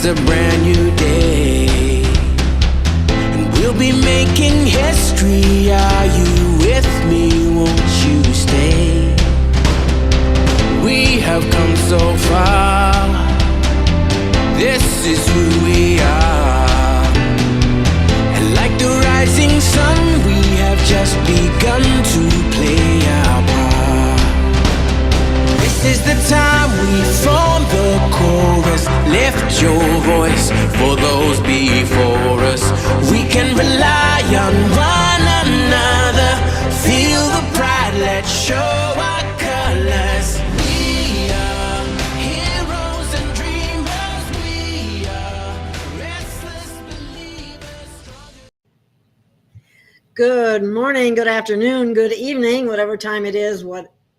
is a brand new day, and we'll be making history. Are you with me? Won't you stay? We have come so far. This is who we are, and like the rising sun, we have just begun to play our part. This is the time we form the chorus. Lift your voice for those before us. We can rely on one another. Feel the pride, let's show our colors. We are heroes and dreamers. We are restless believers. Good morning, good afternoon, good evening, whatever time it is,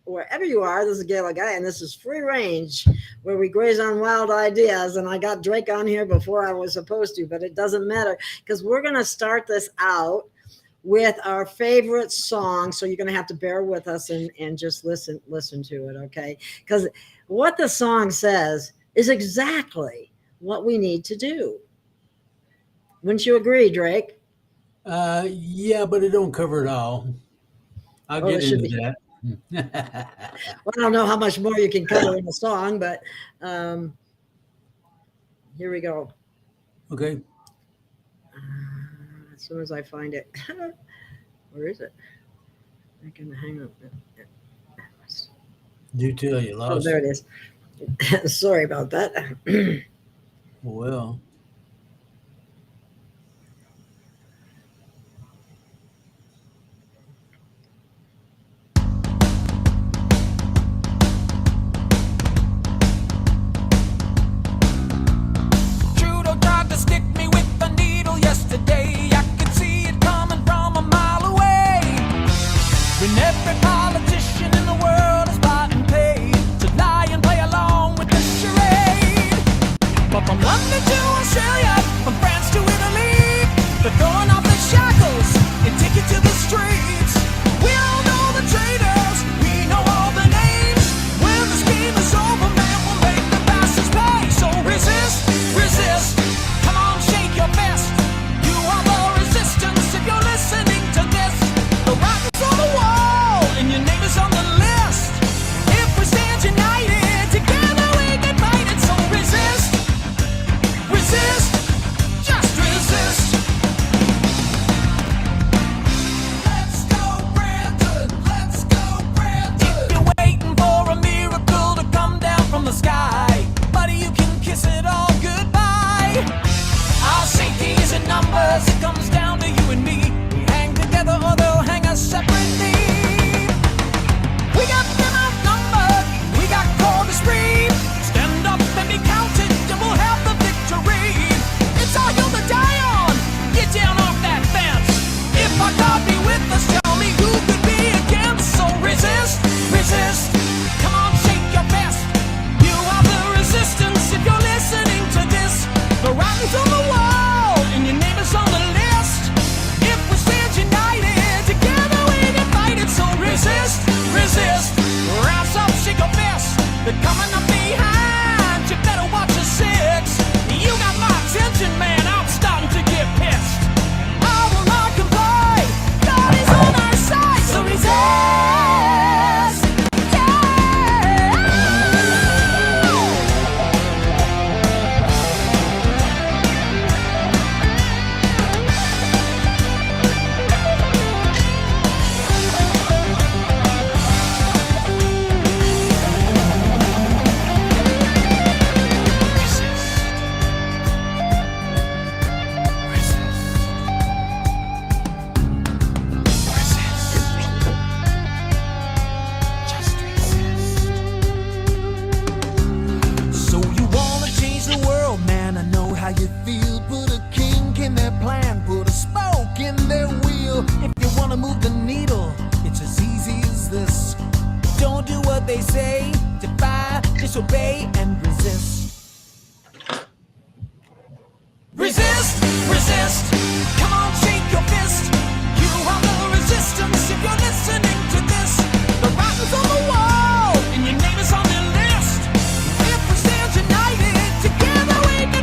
wherever you are. This is Gail of Gaia, and this is Free Range, where we graze on wild ideas. And I got Drake on here before I was supposed to, but it doesn't matter, because we're going to start this out with our favorite song. So you're going to have to bear with us and just listen to it, okay? Because what the song says is exactly what we need to do. Wouldn't you agree, Drake? Yeah, but it don't cover it all. I'll get into that. Well, I don't know how much more you can cover in a song, but here we go. Okay. As soon as I find it. Where is it? I can hang up. Do tell you lost. Oh, there it is. Sorry about that. Well.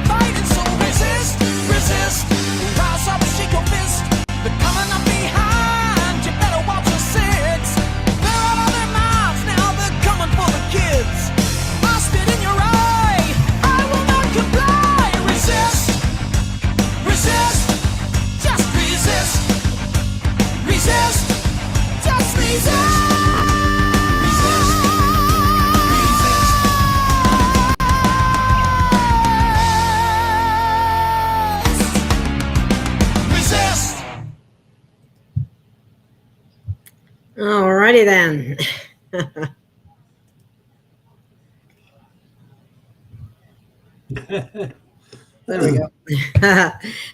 Fight All righty then. There we go.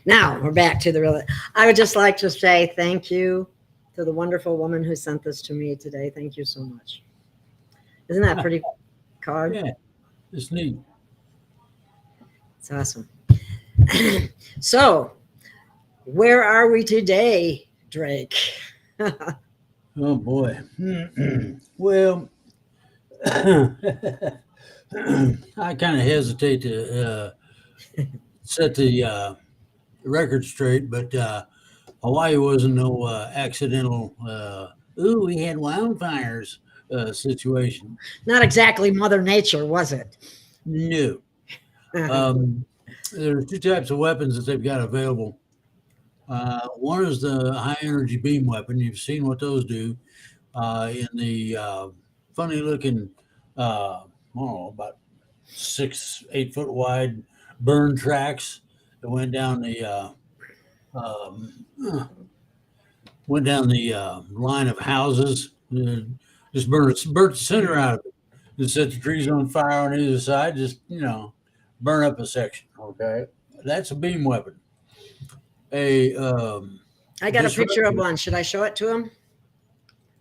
Now we're back to the real. I would just like to say thank you to the wonderful woman who sent this to me today. Thank you so much. Isn't that pretty card? Yeah, it's neat. It's awesome. So, where are we today, Drake? Oh boy. Well, I kind of hesitate to set the record straight, but Hawaii wasn't no accidental. Ooh, we had wildfires situation. Not exactly Mother Nature, was it? No. There's two types of weapons that they've got available. One is the high energy beam weapon. You've seen what those do in the funny looking, I don't know, about 6, 8 foot wide burn tracks that went down the line of houses. Just burnt the center out of it. Just set the trees on fire on either side. Just burn up a section. Okay, that's a beam weapon. I got a picture of one. Should I show it to him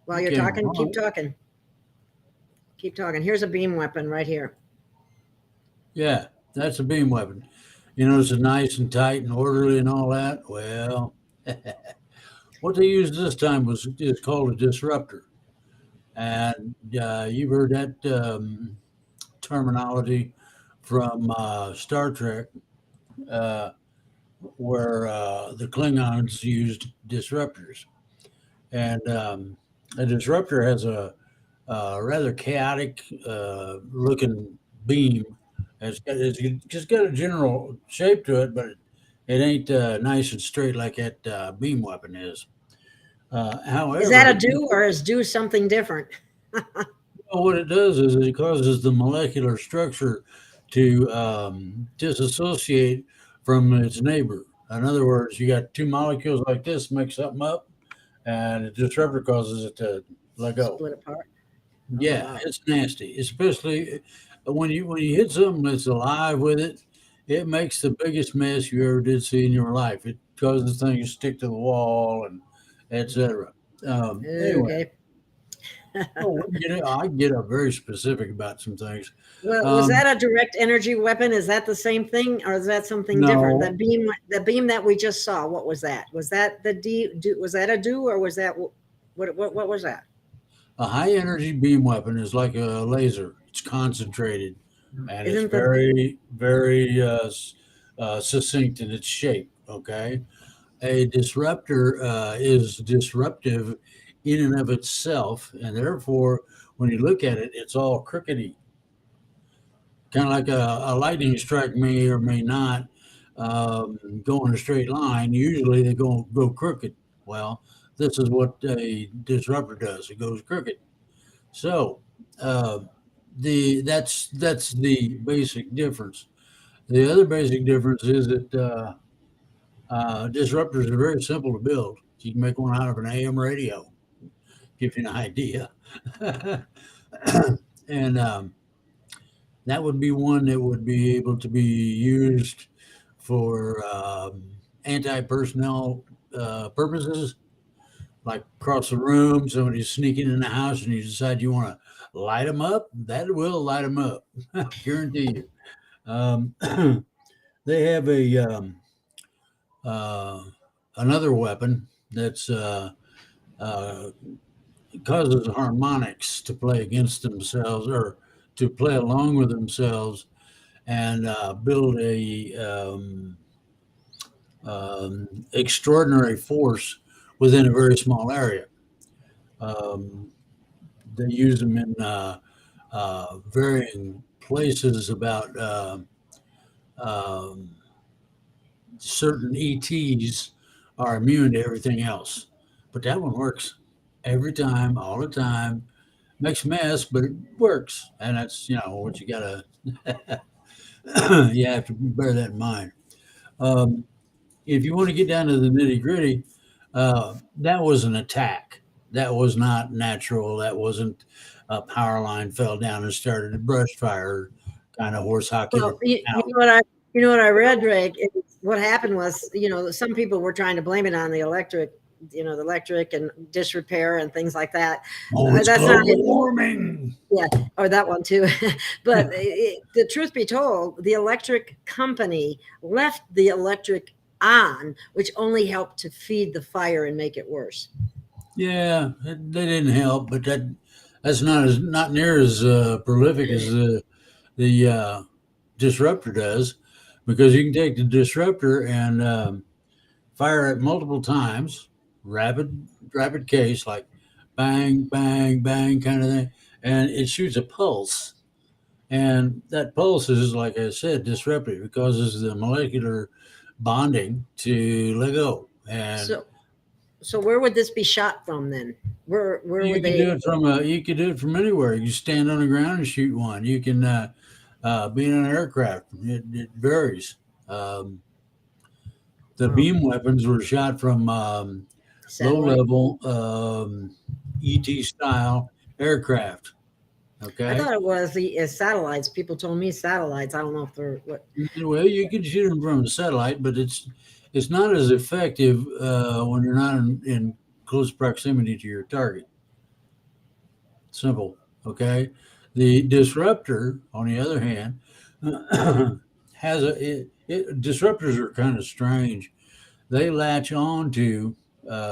while you're talking? Keep talking. Keep talking. Here's a beam weapon right here. Yeah, that's a beam weapon. You notice it's nice and tight and orderly and all that. Well, what they used this time is called a disruptor, and you've heard that terminology from Star Trek, where the Klingons used disruptors, and a disruptor has a rather chaotic looking beam. It's just got a general shape to it, but it ain't nice and straight like that beam weapon is. However, Is that a do or is do something different? what it does is it causes the molecular structure to disassociate from its neighbor. In other words, you got two molecules like this mix something up, and the disruptor causes it to let go. Split apart. Yeah, wow. it's nasty, especially when you hit something that's alive with it. It makes the biggest mess you ever did see in your life. It causes things to stick to the wall and etc. Anyway, Okay. I can get up very specific about some things. Well, was that a direct energy weapon? Is that the same thing, or is that something different? No, The beam that we just saw. What was that? Was that the do? Was that a do, or was that what was that? a high energy beam weapon is like a laser. It's concentrated, and it's Isn't the very, very succinct in its shape. Okay, a disruptor is disruptive in and of itself, and therefore, when you look at it, it's all crookedy, kind of like a lightning strike may or may not go in a straight line. Usually, they go crooked. Well, this is what a disruptor does. It goes crooked. So, uh, that's the basic difference. The other basic difference is that disruptors are very simple to build. You can make one out of an AM radio. Give you an idea. And that would be one that would be able to be used for anti-personnel purposes, like across the room, somebody's sneaking in the house and you decide you want to light them up, that will light them up. Guarantee you. Um, they have a another weapon that's uh, causes harmonics to play against themselves or to play along with themselves and build a extraordinary force within a very small area. Um, they use them in varying places about um, certain ETs are immune to everything else. But that one works every time, all the time. Makes a mess, but it works. And that's, what you got to, you have to bear that in mind. If you want to get down to the nitty gritty, that was an attack. that was not natural. That wasn't a power line fell down and started a brush fire, kind of horse hockey. Well, you know what I read, Drake. What happened was, some people were trying to blame it on the electric, the electric and disrepair and things like that. Oh, it's That's not global it. warming. Yeah, or that one too. But the truth be told, the electric company left the electric on, which only helped to feed the fire and make it worse. Yeah, they didn't help, but that's not near as prolific as the disruptor does, because you can take the disruptor and fire it multiple times, rapid case, like bang, bang, bang kind of thing, and it shoots a pulse. And that pulse is, like I said, disruptive. It causes the molecular bonding to let go. And So where would this be shot from then? Where you would can they? do it from you can do it from anywhere. You stand on the ground and shoot one. You can be in an aircraft. It varies. Um, the beam weapons were shot from low level ET style aircraft. Okay. I thought it was the satellites. People told me satellites. I don't know if they're what. Well, you can shoot them from a satellite, but it's not as effective when you're not in close proximity to your target. Simple. Okay. The disruptor, on the other hand, has disruptors are kind of strange. They latch on to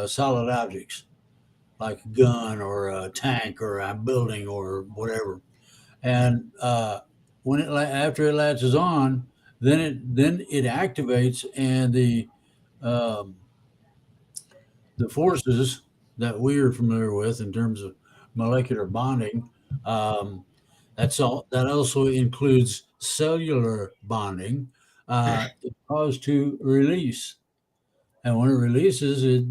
solid objects like a gun or a tank or a building or whatever. And when after it latches on, then it activates, and um, the forces that we are familiar with in terms of molecular bonding. Um, that also includes cellular bonding. It causes to release, and when it releases, it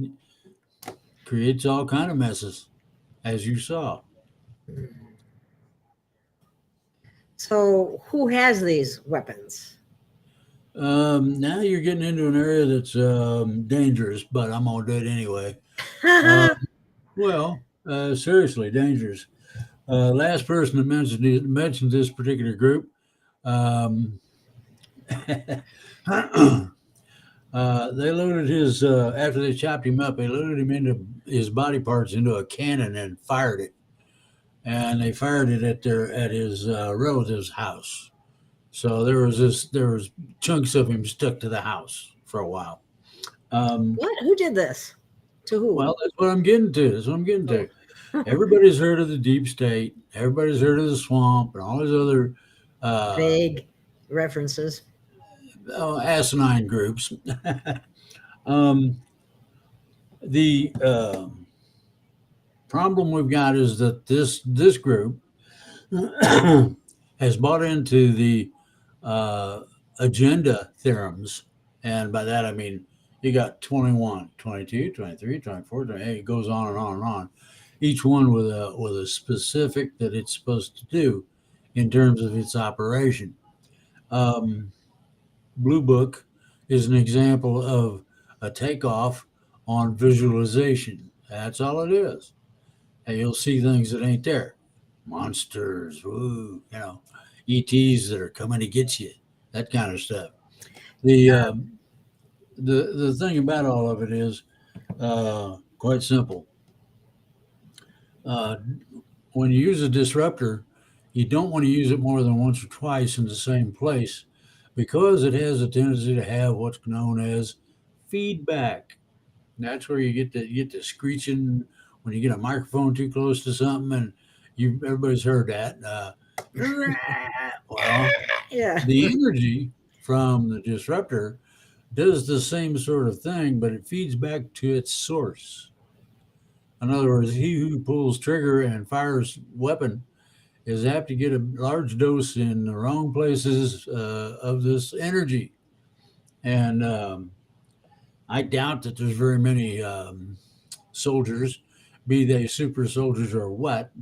creates all kind of messes, as you saw. So who has these weapons? Now you're getting into an area that's dangerous, but I'm gonna do it anyway. Uh, well, seriously, dangerous. Last person that mentioned this particular group, um, they loaded his after they chopped him up. They loaded him into his body parts into a cannon and fired it, and they fired it at his relative's house. So there was chunks of him stuck to the house for a while. What? Who did this? To who? Well, that's what I'm getting to. That's what I'm getting to. Everybody's heard of the deep state. Everybody's heard of the swamp and all these other Vague references. asinine groups. um, the problem we've got is that this group has bought into the agenda theorems, and by that I mean you got 21, 22, 23, 24, 28, it goes on and on and on, each one with a specific that it's supposed to do in terms of its operation. Blue Book is an example of a takeoff on visualization. That's all it is. And you'll see things that ain't there. Monsters, woo, ETs that are coming to get you, that kind of stuff. The thing about all of it is quite simple. When you use a disruptor, you don't want to use it more than once or twice in the same place, because it has a tendency to have what's known as feedback. And that's where you get the screeching when you get a microphone too close to something, and everybody's heard that. Well, Yeah. the energy from the disruptor does the same sort of thing, but it feeds back to its source. In other words, he who pulls trigger and fires weapon is apt to get a large dose in the wrong places of this energy. And I doubt that there's very many soldiers, be they super soldiers or what,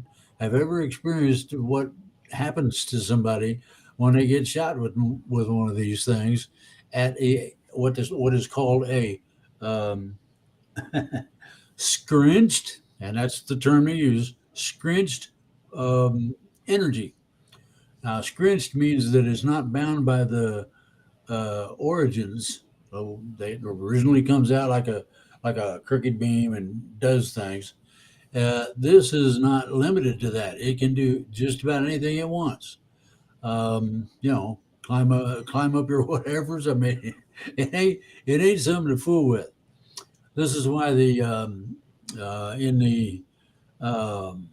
have ever experienced what happens to somebody when they get shot with one of these things at what is called a screnched and that's the term they use, screnched energy. Now, screnched means that it's not bound by the origins. So they originally comes out like a crooked beam and does things. This is not limited to that. It can do just about anything it wants. Climb up your whatevers. I mean, it ain't something to fool with. This is why the in the um,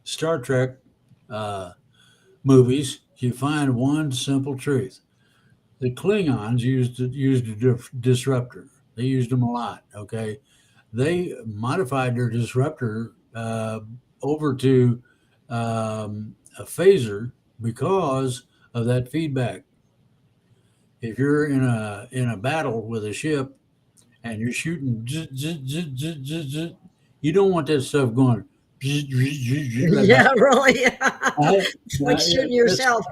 Star Trek uh, movies, you find one simple truth: the Klingons used a disruptor. They used them a lot. Okay, they modified their disruptor over to a phaser because of that feedback. If you're in a battle with a ship and you're shooting, you don't want that stuff going. Like that. Yeah, really. Right? It's like shooting That's, yourself.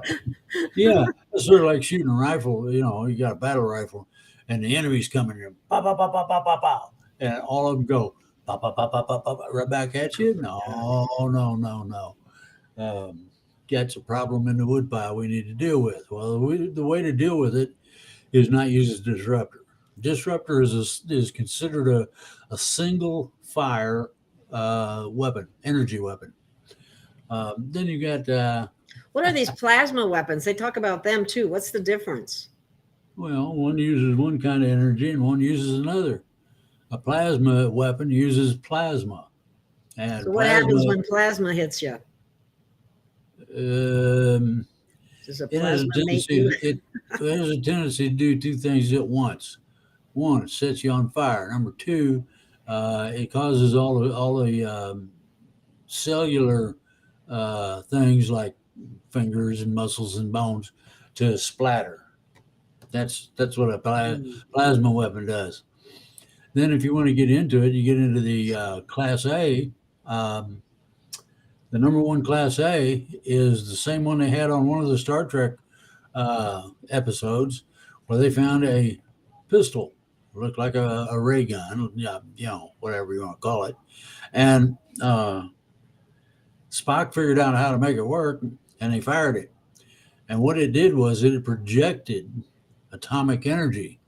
yeah, it's sort of like shooting a rifle. You know, you got a battle rifle, and the enemy's coming in, pow, pow, pow, pow, pow, pow, pow, and all of them go pow, pow, pow, pow, pow, pow, pow, right back at you. No, no, no, no. That's a problem in the woodpile we need to deal with. Well, the way to deal with it is not use a disruptor. Disruptor is considered a single fire weapon, energy weapon. Then you got What are these plasma weapons? They talk about them too. What's the difference? well, one uses one kind of energy and one uses another. A plasma weapon uses plasma, and So what happens plasma when plasma hits you? um, Does a it has a plasma make tendency you? it has a tendency to do two things at once. One, it sets you on fire. Number two, it causes all the cellular things like fingers and muscles and bones to splatter. That's what a plasma weapon does. Then, if you want to get into it, you get into the Class A. Um, the number one Class A is the same one they had on one of the Star Trek episodes, where they found a pistol, looked like a ray gun, yeah, whatever you want to call it, and Spock figured out how to make it work, and they fired it. And what it did was it projected atomic energy.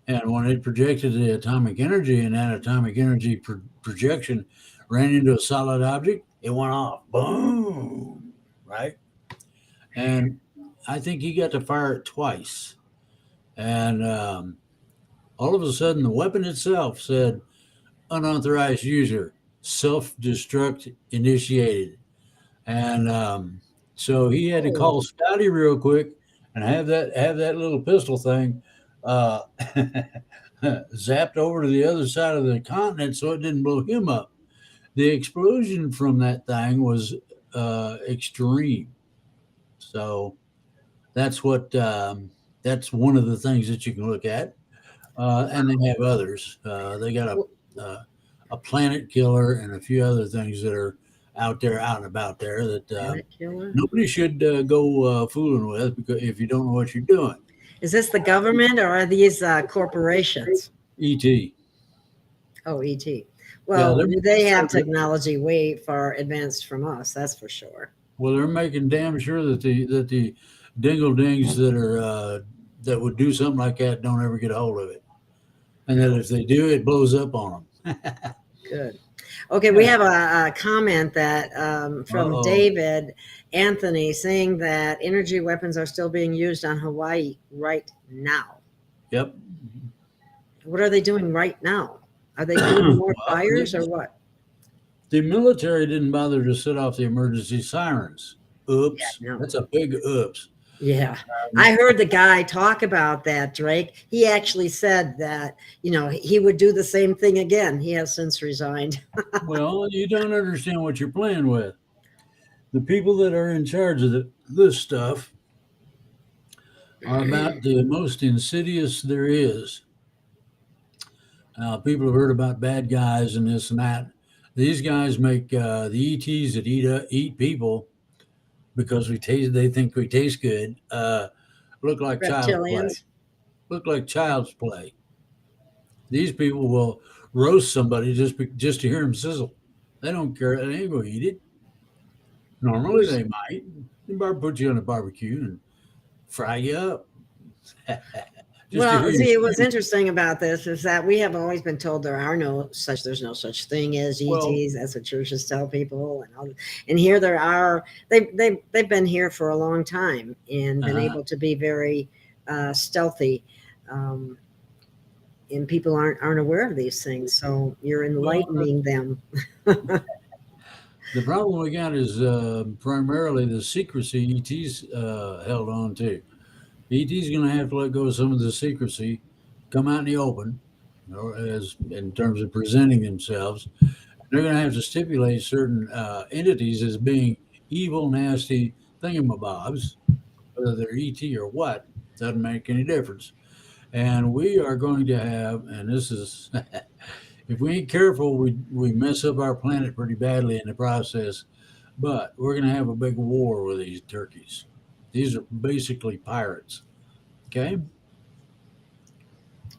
And when it projected the atomic energy, and that atomic energy projection ran into a solid object, it went off. Boom. Right? And I think he got to fire it twice. And all of a sudden, the weapon itself said, unauthorized user, self destruct initiated. And so he had to Oh, call Scotty real quick and have that little pistol thing uh, zapped over to the other side of the continent so it didn't blow him up. The explosion from that thing was extreme. So that's what that's one of the things that you can look at, and they have others. They got well, a planet killer and a few other things that are out there, out and about there that planet killer. nobody should go fooling with because if you don't know what you're doing. Is this the government or are these corporations? ET. Oh, ET. Yeah, Well, they have technology way far advanced from us. That's for sure. well, they're making damn sure that the dingle dings that are that would do something like that don't ever get a hold of it, and that if they do, it blows up on them. Good. Okay, we have a comment that from Uh-oh. David Anthony saying that energy weapons are still being used on Hawaii right now. Yep. What are they doing right now? Are they doing more fires or what? The military didn't bother to set off the emergency sirens. Oops. Yeah, no. That's a big oops. Yeah, I heard the guy talk about that, Drake. He actually said that, he would do the same thing again. He has since resigned. Well, you don't understand what you're playing with. The people that are in charge of this stuff are about the most insidious there is. People have heard about bad guys and this and that. These guys make the ETs that eat people because they think we taste good. Look like child's play. Reptilians. Look like child's play. These people will roast somebody just to hear them sizzle. They don't care. They ain't gonna eat it. Normally they might. They might put you on a barbecue and fry you up. Just to Well, hear your see, what's story. interesting about this is that we have always been told there's no such thing as Well, ETs. That's what churches tell people, and here there are. They've been here for a long time and been uh, able to be very stealthy, um, and people aren't aware of these things. So you're well, enlightening them. the problem we got is primarily the secrecy ET's held on to. ET's going to have to let go of some of the secrecy, come out in the open, or as in terms of presenting themselves. They're going to have to stipulate certain entities as being evil, nasty thingamabobs, whether they're ET or what, doesn't make any difference. And we are going to have, and this is, if we ain't careful, we mess up our planet pretty badly in the process. But we're going to have a big war with these turkeys. These are basically pirates. Okay.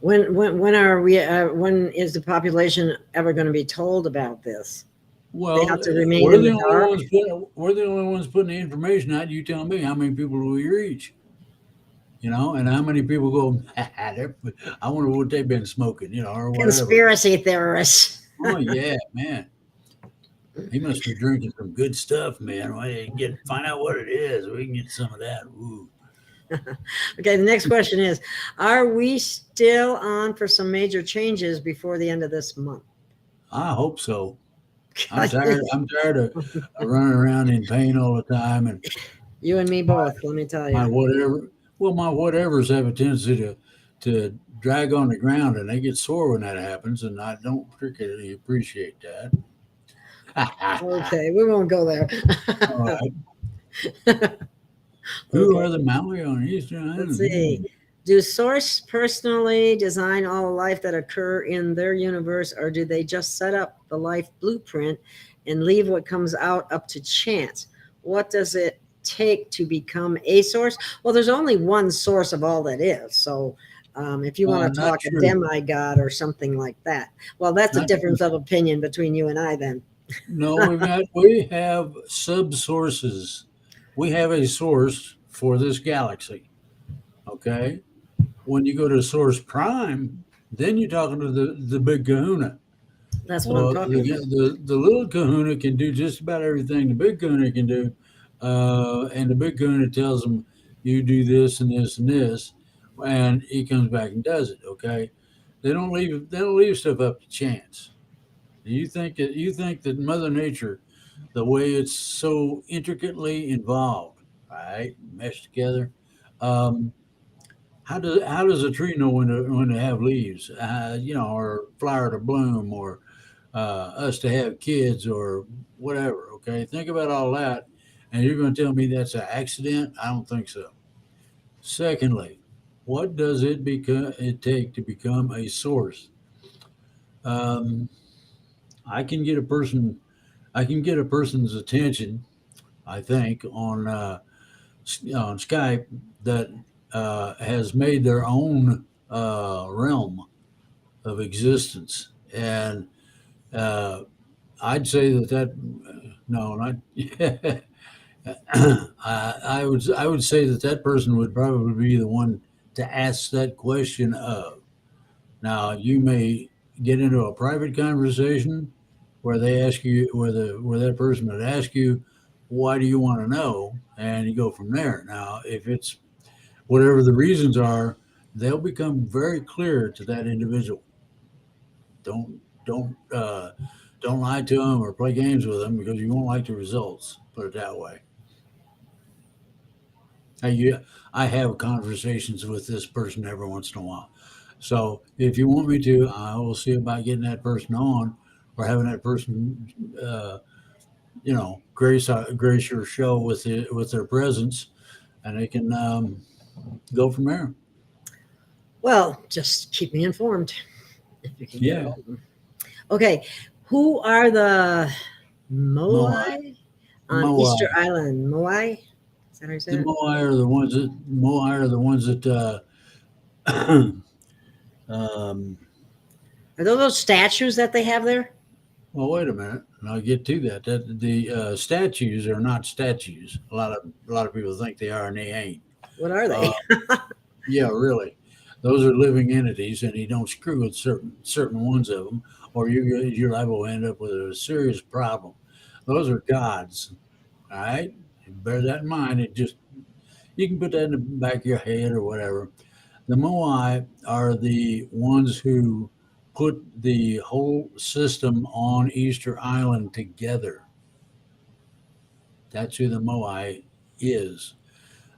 When is the population ever going to be told about this? They Well, have to remain in the dark. we're the only ones putting the information out. You tell me how many people do we reach? And how many people go, I wonder what they've been smoking, or whatever. Conspiracy theorists. Oh yeah, man. He must be drinking some good stuff, man. Find out what it is. We can get some of that. Ooh. Okay, the next question is, are we still on for some major changes before the end of this month? I hope so. I'm tired of running around in pain all the time, and You and me both, let me tell my you. whatever. Well, my whatevers have a tendency to drag on the ground, and they get sore when that happens, and I don't particularly appreciate that. Okay, we won't go there. All right. Who Okay, are the Maui on Easter let's Island? see. Do Source personally design all the life that occur in their universe, or do they just set up the life blueprint and leave what comes out up to chance? What does it take to become a source? Well, there's only one source of all that is. So if you want to Not talk a true. demigod or something like that, well, that's a Not true. difference of opinion between you and I then. No, we have subsources. We have a source for this galaxy. Okay. When you go to source prime, then you're talking to the big kahuna. That's what I'm Well, talking about. the little kahuna can do just about everything the big kahuna can do. And the big kahuna tells them, you do this and this and this. And he comes back and does it. Okay. They don't leave stuff up to chance. You think that Mother Nature, the way it's so intricately involved, right, meshed together, um, how does a tree know when to have leaves, or flower to bloom, or us to have kids, or whatever? Okay, think about all that, and you're going to tell me that's an accident? I don't think so. Secondly, what does it take to become a source? Um, I can get a person I can get a person's attention, I think, on Skype that has made their own realm of existence, and uh, I'd say that no, not I would say that person would probably be the one to ask that question of. Now, you may get into a private conversation where they ask you, where that person would ask you, "Why do you want to know?" And you go from there. Now, if it's whatever the reasons are, they'll become very clear to that individual. Don't don't uh, don't lie to them or play games with them because you won't like the results. Put it that way. I have conversations with this person every once in a while. So if you want me to, I will see about getting that person on or having that person, grace your show with their presence, and they can go from there. Well, just keep me informed if you can get a Yeah, hold of them. Okay, who are the Moai, Moai on Easter Moai. Island? Moai? Is that how you say The it? Moai are the ones that um, Are those statues that they have there? Well, wait a minute, and I'll get to that. That the statues are not statues. A lot of people think they are, and they ain't. What are Uh, they? yeah, really, those are living entities, and you don't screw with certain ones of them, or you're liable to end up with a serious problem. Those are gods. All right, bear that in mind. It just you can put that in the back of your head or whatever. The Moai are the ones who put the whole system on Easter Island together. That's who the Moai is.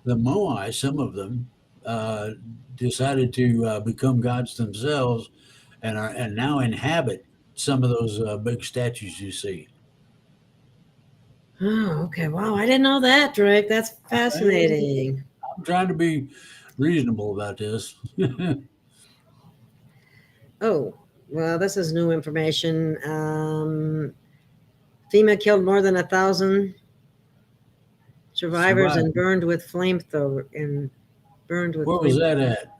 The Moai, some of them, uh, decided to become gods themselves and now inhabit some of those big statues you see. Oh, okay. Wow, I didn't know that, Drake. That's fascinating. I'm trying to be reasonable about this. Oh, well, this is new information. FEMA killed more than 1,000 survivors Survive. and burned with flamethrower and burned with Where was flame. that at?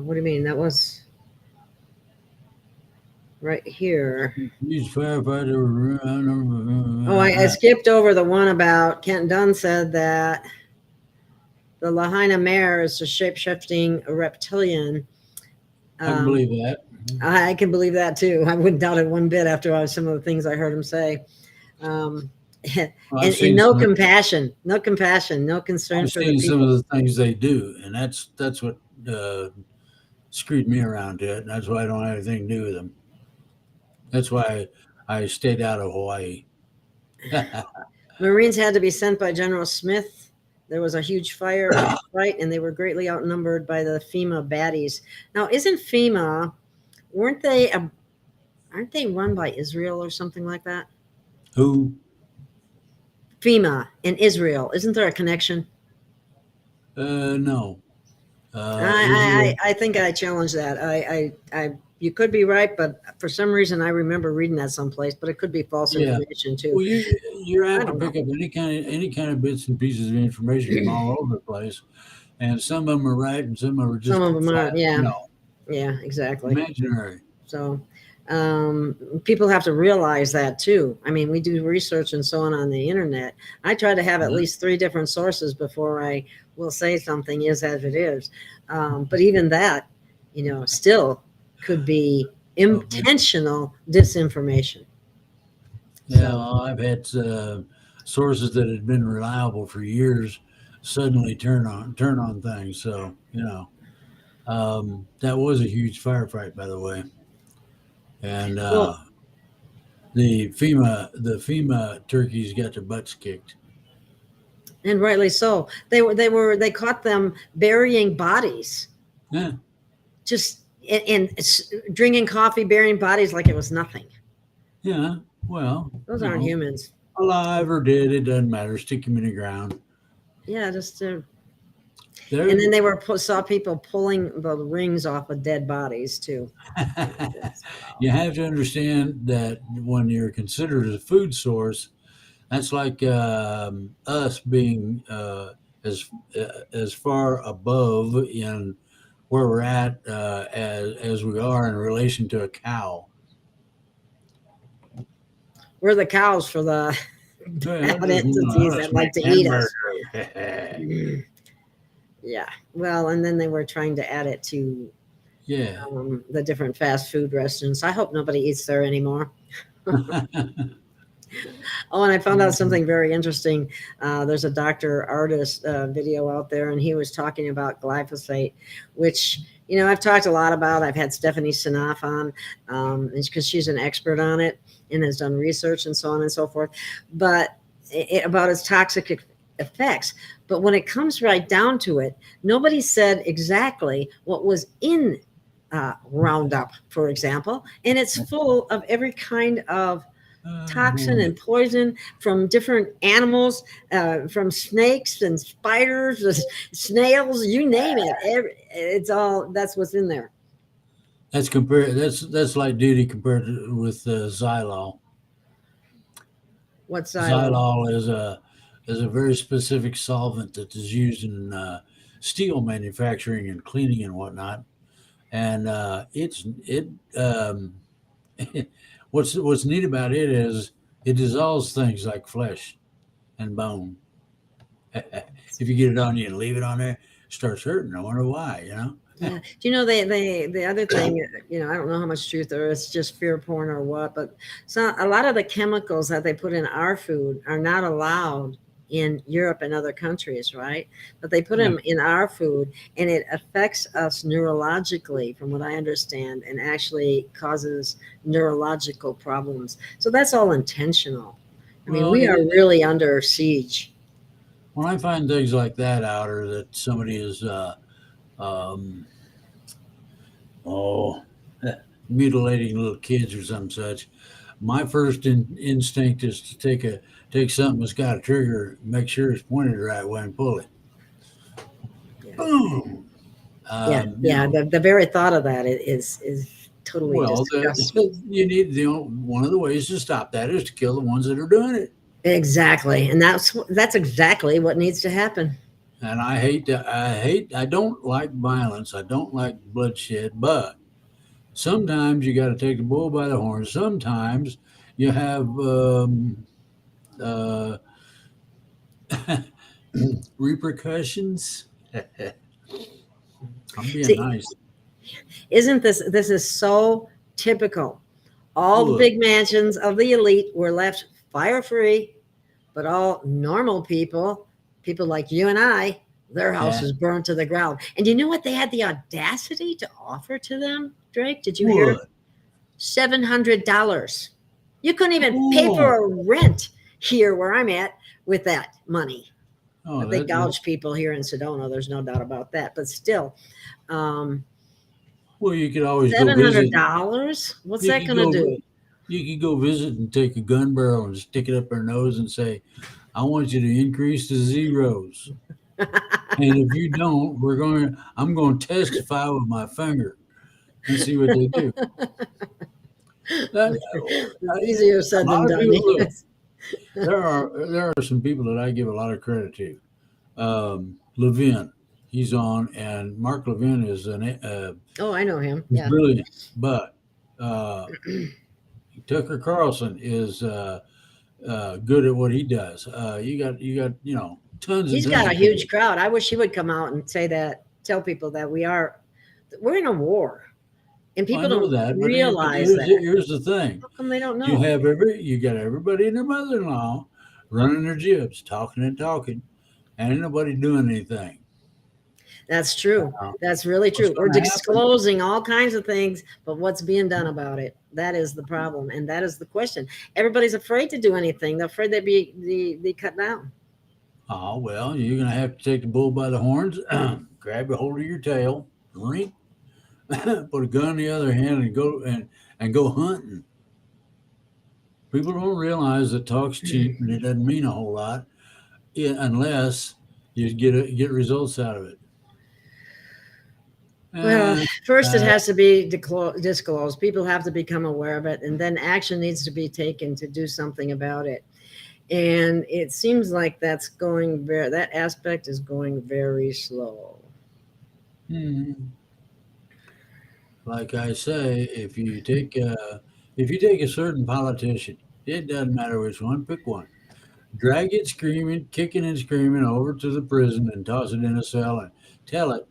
What do you mean? That was right here. These firefighter. Oh, I skipped over the one about Kent Dunn said that the Lahaina mare is a shape shifting reptilian. I can believe that. I can believe that too. I wouldn't doubt it one bit after some of the things I heard him say. Um, Well, and no compassion, no compassion, no concern I've for the seen some people. of the things they do, and that's what screwed me around to it. And that's why I don't have anything to do with them. That's why I stayed out of Hawaii. Marines had to be sent by General Smith. There was a huge fight, and they were greatly outnumbered by the FEMA baddies. Now, isn't FEMA? Weren't they? Aren't they run by Israel or something like that? Who? FEMA and Israel. Isn't there a connection? No. I, Israel. I think I challenge that. You could be right, but for some reason I remember reading that someplace. But it could be false Yeah. information too. Well, you're I apt to don't pick know. up any kind of bits and pieces of information from all over the place, and some of them are right, and some of them are Some just of them flat, aren't. Yeah, no, yeah, exactly. imaginary. So people have to realize that too. I mean, we do research and so on the internet. I try to have at least 3 different sources before I will say something is as it is. But even that, still could be Well, but intentional disinformation. yeah, So, well, I've had sources that had been reliable for years suddenly turn on things. So that was a huge firefight, by the way, and well, the FEMA turkeys got their butts kicked. and rightly so. They caught them burying bodies, Yeah, just and drinking coffee, burying bodies like it was nothing. yeah. Well, Those aren't humans. alive or dead, it doesn't matter. Stick them in the ground. Yeah, just There, and then they saw people pulling the rings off of dead bodies too. you have to understand that when you're considered a food source, that's like us being as far above in where we're at as we are in relation to a cow. We're the cows for the Well, bad entities let's that like make to eat hamburger. us. Yeah. Well, and then they were trying to add it to Yeah. the different fast food restaurants. I hope nobody eats there anymore. Oh, and I found out something very interesting. There's a doctor artist video out there, and he was talking about glyphosate, which I've talked a lot about. I've had Stephanie Seneff on because she's an expert on it and has done research and so on and so forth. But about its toxic effects. But when it comes right down to it, nobody said exactly what was in Roundup, for example, and it's full of every kind of toxin and poison from different animals, from snakes and spiders, snails, you name it. It's all that's what's in there. That's light duty compared with Xylol. What's Xylol is a very specific solvent that is used in steel manufacturing and cleaning and whatnot, and it what's neat about it is it dissolves things like flesh and bone. If you get it on you and leave it on there, it starts hurting. I wonder why, you know? Yeah. Do you know the other thing, I don't know how much truth there is, just fear porn or what, but a lot of the chemicals that they put in our food are not allowed in Europe and other countries, right? But they put Yeah. them in our food and it affects us neurologically, from what I understand, and actually causes neurological problems. So that's all intentional. I mean, Well, we are really under siege. when I find things like that out, or that somebody is, um, oh, mutilating little kids or some such, my first instinct is to take something that's got a trigger, make sure it's pointed the right way, and pull it. Yeah. Boom. Yeah. You Yeah. know, The very thought of that is totally well, disgusting. you need one of the ways to stop that is to kill the ones that are doing it. Exactly. And that's exactly what needs to happen. And I don't like violence. I don't like bloodshed, but sometimes you got to take the bull by the horns. Sometimes you have uh, repercussions. I'm being See, nice. isn't this is so typical. All the Look, big mansions of the elite were left fire free, but all normal people, people like you and I, their yeah, houses burned to the ground. And you know what they had the audacity to offer to them, Drake? Did you hear? what? $700. You couldn't even pay Oh, for a rent here where I'm at with that money. oh, But they gouge people here in Sedona. There's no doubt about that. But still, um, well, you could always go visit. $700. What's You that could going to go. do? You could go visit and take a gun barrel and stick it up their nose and say, "I want you to increase the zeros." And if you don't, I'm going to testify with my finger and see what they do. That, It's easier a said lot than of done. people look. There are some people that I give a lot of credit to. Levin, he's on, and Mark Levin Oh, I know him. is Yeah. brilliant. But uh, Tucker Carlson is good at what he does. You got tons and He's tons got a of people. huge crowd. I wish he would come out and say that, tell people that we're in a war and I people know don't that, but realize that. here's the thing: How come they don't know? you got everybody and their mother-in-law running their jibs, talking and talking, and ain't nobody doing anything. That's true. Uh, That's really what's true. We're going to happen? disclosing all kinds of things, but what's being done about it? That is the problem. And that is the question. Everybody's afraid to do anything. They're afraid they'd be cut down. Oh well, you're going to have to take the bull by the horns, grab a hold of your tail, rink, put a gun in the other hand, and go hunting. People don't realize that talk's cheap and it doesn't mean a whole lot, unless you get results out of it. Well, And first it uh, has to be disclosed. People have to become aware of it, and then action needs to be taken to do something about it. And it seems like that aspect is going very slow. hmm, like I say, if you take a certain politician, it doesn't matter which one, pick one, drag it screaming, kicking and screaming over to the prison and toss it in a cell and tell it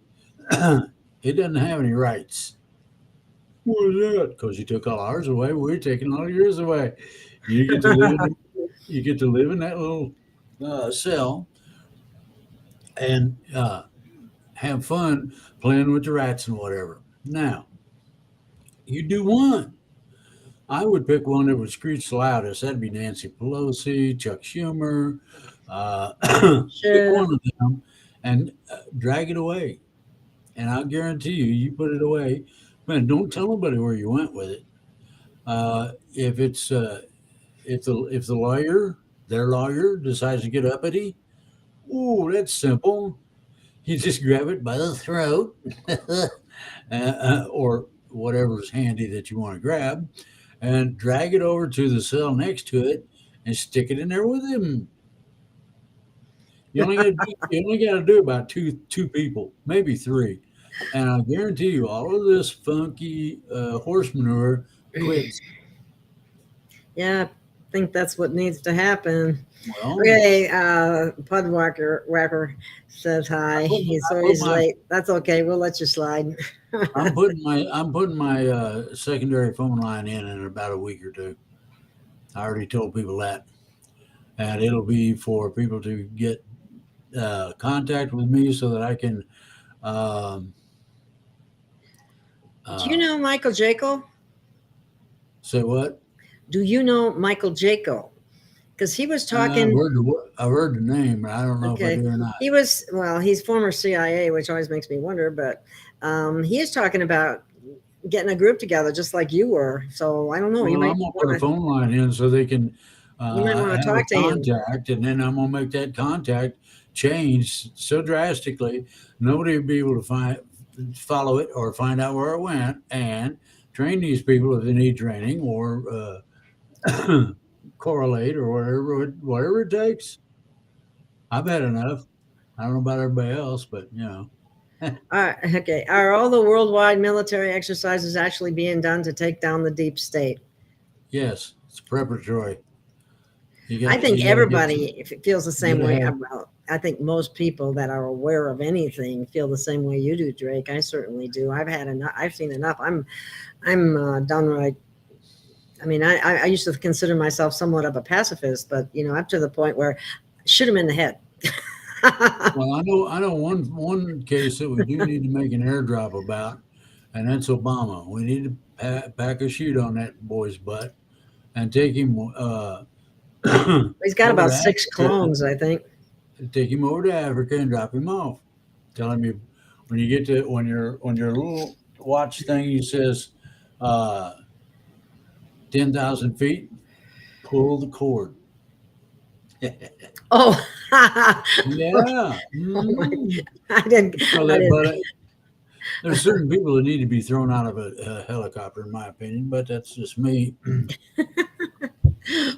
it doesn't have any rights. What is that? Because you took all ours away. We're taking all yours away. You get to live. You get to live in that little cell and have fun playing with the rats and whatever. Now you do one. I would pick one that would screech the loudest. That'd be Nancy Pelosi, Chuck Schumer. Pick Sure. one of them and drag it away. And I'll guarantee you, you put it away. Man, don't tell nobody where you went with it. If it's if the their lawyer, decides to get uppity, ooh, that's simple. You just grab it by the throat, or whatever's handy that you want to grab, and drag it over to the cell next to it and stick it in there with him. You only got to do about two people, maybe three, and I guarantee you, all of this funky horse manure quits. Yeah, I think that's what needs to happen. Well, Okay, Pudwhacker says I hi. put He's I put sorry he's my late. That's okay. We'll let you slide. I'm putting my secondary phone line in about a week or two. I already told people that, and it'll be for people to get contact with me so that I can. Um, Do you uh, know Michael Jaco? say what? Do you know Michael Jaco? Because he was talking. I've heard the name, but I don't know if I Okay, do or not. he was well. He's former CIA, which always makes me wonder. But he is talking about getting a group together, just like you were. So I don't know. You Well, might I'm gonna put a want to. phone line in so they can You might want to have a talk to him. contact, and then I'm gonna make that contact change so drastically nobody will be able to follow it or find out where it went, and train these people if they need training or correlate or whatever it takes. I've had enough. I don't know about everybody else, but All right, okay. Are all the worldwide military exercises actually being done to take down the deep state? yes, it's preparatory. I think You got to get everybody if it feels the you same got to way. have. Well, I think most people that are aware of anything feel the same way you do, Drake. I certainly do. I've had enough. I've seen enough. I'm downright. I mean, I used to consider myself somewhat of a pacifist, but up to the point where shoot him in the head. Well, I know one case that we do need to make an airdrop about, and that's Obama. We need to pack a chute on that boy's butt and take him He's got over about to six Africa. clones, I think. Take him over to Africa and drop him off. Tell him when you get to when your little watch thing he says 10,000 feet, pull the cord. Oh, Yeah. oh my! Mm. I didn't. Well, I didn't. but there's certain people that need to be thrown out of a helicopter, in my opinion, but that's just me.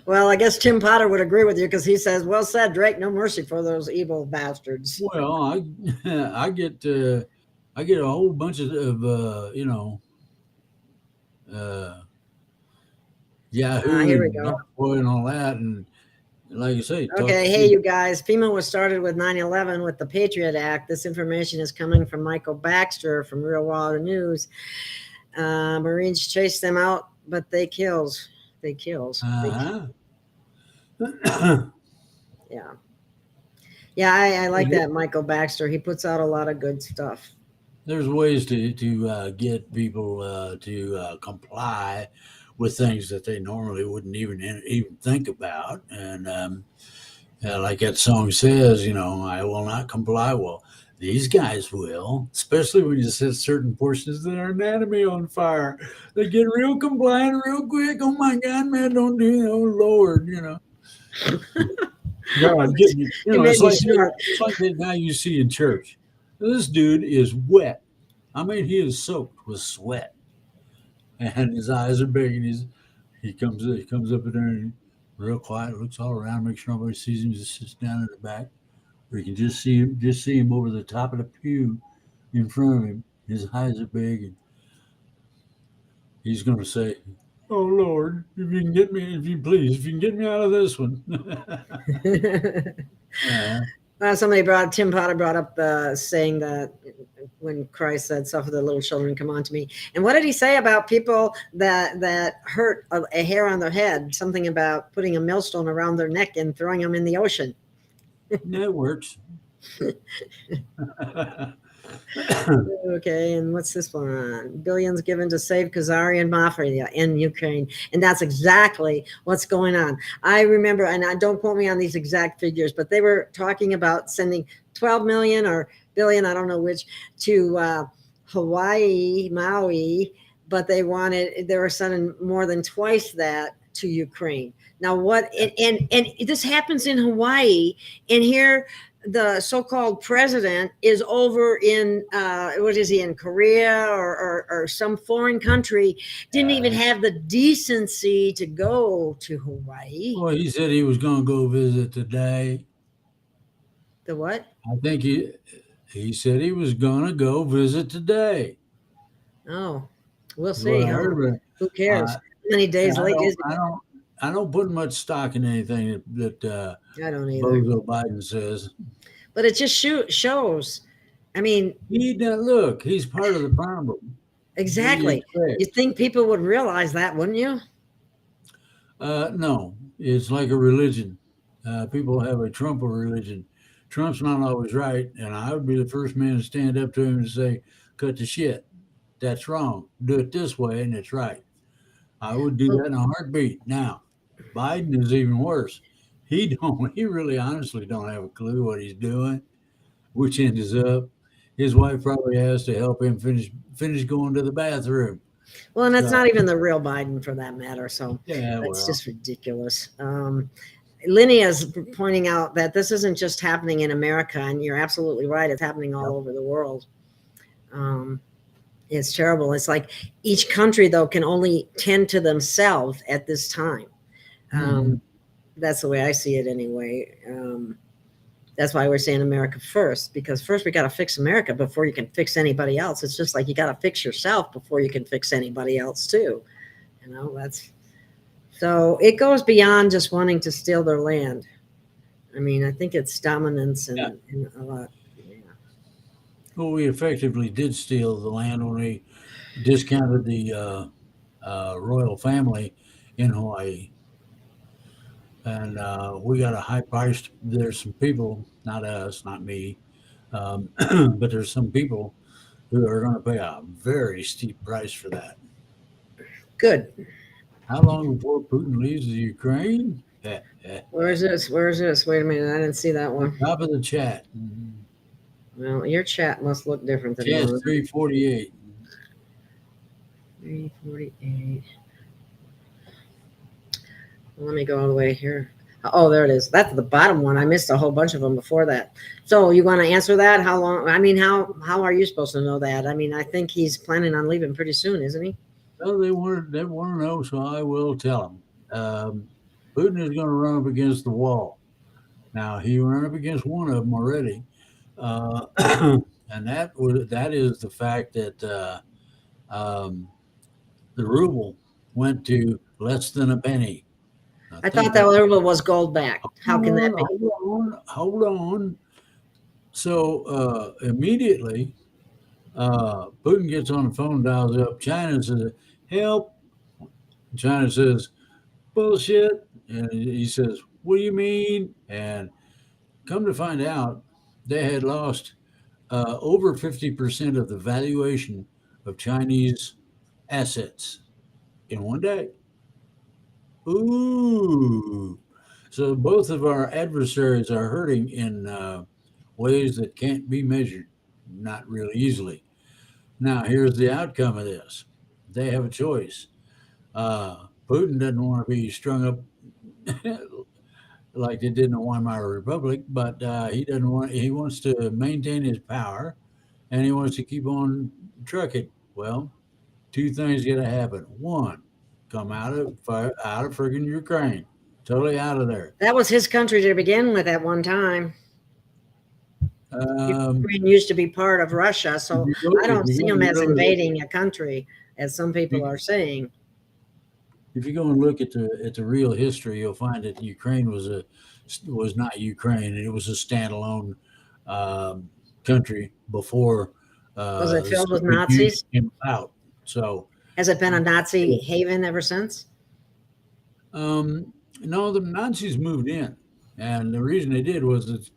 Well, I guess Tim Potter would agree with you because he says, "Well said, Drake. No mercy for those evil bastards." Well, I get a whole bunch of uh, Yahoo Here we and go. boy and all that, and like you say, talk Okay, to hey, you people. guys. FEMA was started with 9/11 with the Patriot Act. This information is coming from Michael Baxter from Real Water News. Marines chased them out, but they kills. They kills. Uh-huh. Yeah. Yeah, I like that Michael Baxter. He puts out a lot of good stuff. There's ways to get people to comply with things that they normally wouldn't even think about, and like that song says, I will not comply. Well, these guys will, especially when you set certain portions of their anatomy on fire. They get real compliant real quick. Oh my God, man, don't do that. Oh Lord. God, getting you. He made It's me like snort. that guy you see in church. This dude is wet. I mean, he is soaked with sweat, and his eyes are big, and he comes up in there and real quiet, looks all around, makes sure nobody sees him. Just sits down in the back, where you can just see him over the top of the pew in front of him. His eyes are big, and he's going to say, "Oh Lord, if you can get me out of this one." uh, Tim Potter brought up saying that when Christ said, "Suffer the little children come unto me," and what did he say about people that hurt a hair on their head? Something about putting a millstone around their neck and throwing them in the ocean. that works. Okay, and what's this one? Billions given to save Khazarian mafia in Ukraine, and that's exactly what's going on. I remember, and I don't quote me on these exact figures, but they were talking about sending 12 million or billion, I don't know which, to Hawaii, Maui, but they were sending more than twice that to Ukraine. Now, and this happens in Hawaii, and here the so-called president is over in what is he in Korea or some foreign country, didn't even have the decency to go to Hawaii. Well, he said he was going to go visit today. The what? I think he said he was going to go visit today. Oh, We'll is what see. I Huh? heard. Who cares? Uh, How many days I late don't, is I it? don't, I don't put much stock in anything that I don't either. Bozo Biden says. But it just shows. I mean, Look. He's part of the problem. What do you exactly. You expect? think people would realize that, wouldn't you? No, it's like a religion. People have a Trump religion. Trump's not always right, and I would be the first man to stand up to him and say, "Cut the shit. That's wrong. Do it this way, and it's right." I would do Well, that in a heartbeat. Now, Biden is even worse. He don't. He really, honestly, don't have a clue what he's doing, which end is up. His wife probably has to help him finish going to the bathroom. well, and it's So, not even the real Biden for that matter. So yeah, that's well, just ridiculous. Lenny is pointing out that this isn't just happening in America, and you're absolutely right. It's happening all yep. over the world. Um, it's terrible. It's like each country, though, can only tend to themselves at this time. Mhm. That's the way I see it anyway. That's why we're saying America first, because first we got to fix America before you can fix anybody else. It's just like you got to fix yourself before you can fix anybody else too. That's so it goes beyond just wanting to steal their land. I mean, I think it's dominance Yeah. and a lot. Yeah. Well, we effectively did steal the land when we discounted the royal family in Hawaii, and we got a high price. There's some people, not us, not me, but there's some people who are going to pay a very steep price for that. Good. How long before Putin leaves the Ukraine? Where is this? Where is this? Wait a minute. I didn't see that one. Top of the chat. Well, your chat must look different than Chat mine. 348. 348. Let me go all the way here. Oh, there it is. That's the bottom one. I missed a whole bunch of them before that. So you want to answer that? How long? I mean, how are you supposed to know that? I mean, I think he's planning on leaving pretty soon, isn't he? Well, they want to know, so I will tell them. Putin is going to run up against the wall. Now he ran up against one of them already, uh, and that is the fact that um, the ruble went to less than a penny. I I think thought that ruble was gold backed. How can that be? hold on. So immediately, Putin gets on the phone, dials up China, and says, "Help!" China says, "Bullshit," and he says, "What do you mean?" And come to find out, they had lost over 50% of the valuation of Chinese assets in one day. Ooh. So both of our adversaries are hurting in ways that can't be measured, not really easily. Now, here's the outcome of this they have a choice. Putin doesn't want to be strung up like they did in the Weimar Republic, but he wants to maintain his power and he wants to keep on trucking. Well, two things got to happen. One, come out of friggin' Ukraine, totally out of there. That was his country to begin with at one time. Um, Ukraine used to be part of Russia, so I if don't you see go him and as really invading a country, as some people are saying. if you go and look at the real history, you'll find that Ukraine was not Ukraine. It was a standalone country before Was it the filled with Soviet Union Nazis? came out. So Has it been a Nazi haven ever since? um, no, the Nazis moved in, and the reason they did was that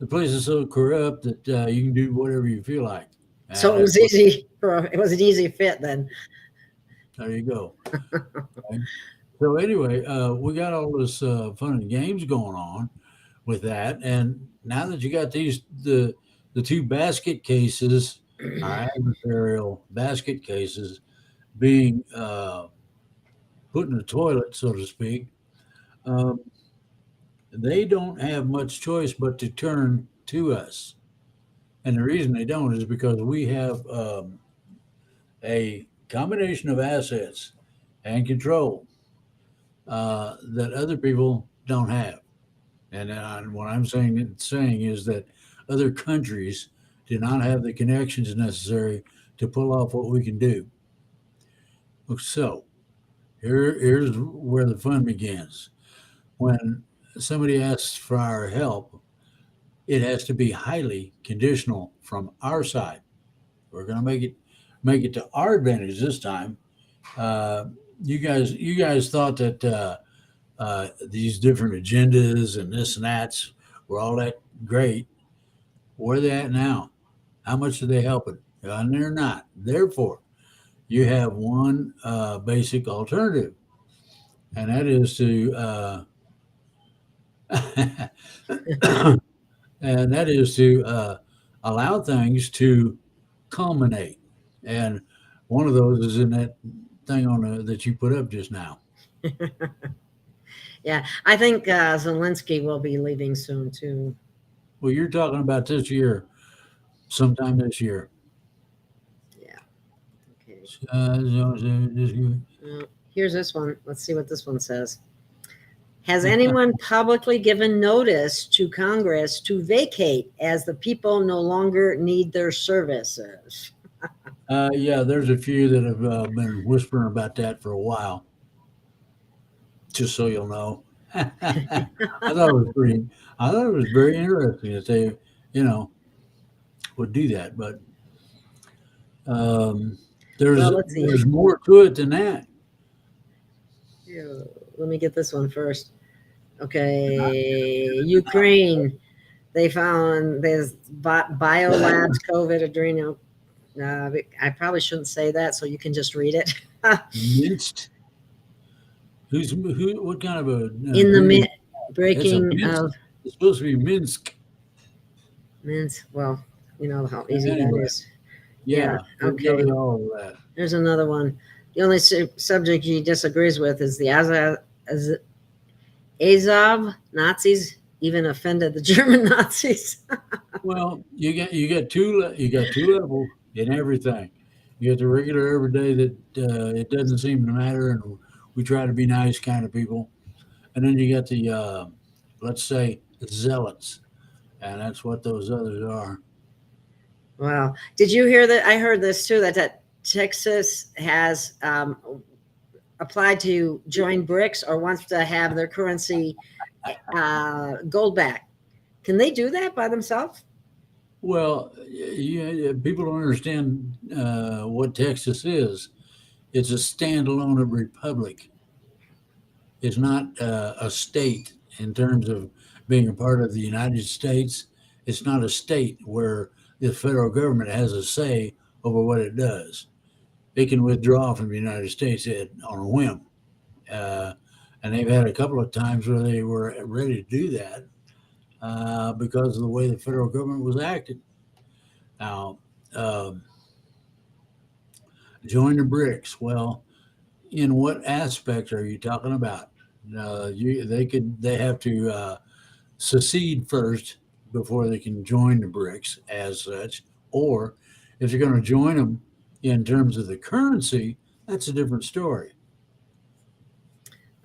the place is so corrupt that you can do whatever you feel like. And So it was easy it was an easy fit then. there you go. Okay. So anyway, we got all this fun and games going on with that, and now that you got the two basket cases, our adversarial basket cases, being put in the toilet, so to speak, um, they don't have much choice but to turn to us. And the reason they don't is because we have a combination of assets and control that other people don't have. And what I'm saying is that other countries do not have the connections necessary to pull off what we can do. So here's where the fun begins. When somebody asks for our help, it has to be highly conditional from our side. We're going to make it to our advantage this time. Uh, you guys thought that these different agendas and this and that's were all that great. Where are they at now? How much are they helping? And they're not. Therefore, you have one basic alternative, and that is to and that is to allow things to culminate. And one of those is in that thing that you put up just now. Yeah, I think Zelensky will be leaving soon too. Well, you're talking about this year, sometime this year. Yeah. Okay. This year. Here's this one. Let's see what this one says. Has anyone publicly given notice to Congress to vacate as the people no longer need their services? Yeah, there's a few that have been whispering about that for a while. Just so you'll know, I thought it was pretty. I thought it was very interesting that they, you know, would do that. But um, there's Well, let's see. there's more to it than that. Here, let me get this one first. Okay, Ukraine. They found there's biolabs COVID adrenal. I probably shouldn't say that, so you can just read it. Minced. Who? What kind of a In the breed? breaking Minsk. of It's supposed to be Minsk. mince. Well, you know how easy Anyway. that is. Yeah. Yeah, we'll tell okay. you all of that. There's another one. The only subject he disagrees with is the Azov Nazis even offended the German Nazis. Well, you got two levels in everything. You got the regular everyday that it doesn't seem to matter, and we try to be nice kind of people, and then you got the let's say zealots, and that's what those others are. Wow. Did you hear that? I heard this too, that Texas has applied to join BRICS or wants to have their currency gold back. Can they do that by themselves? Well, yeah, people don't understand what Texas is. It's a standalone republic. It's not a state in terms of being a part of the United States. It's not a state where the federal government has a say over what it does. It can withdraw from the United States on a whim. Uh, and they've had a couple of times where they were ready to do that because of the way the federal government was acting. Now, join the BRICS. Well, in what aspect are you talking about? They have to secede first before they can join the BRICS as such, or if you're going to join them in terms of the currency, that's a different story.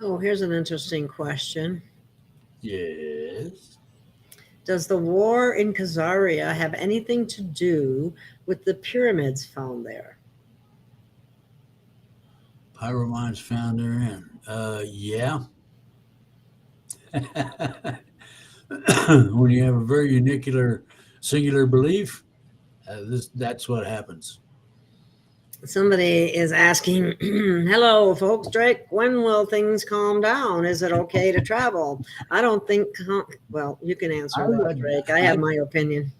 Oh, here's an interesting question. Yes. Does the war in Khazaria have anything to do with the pyramids found there? Pyramids found therein. Yeah. When you have a very unicular, singular belief, that's what happens. Somebody is asking, hello, folks, Drake, when will things calm down? Is it okay to travel? I don't think, well, you can answer that, Drake. I have my opinion.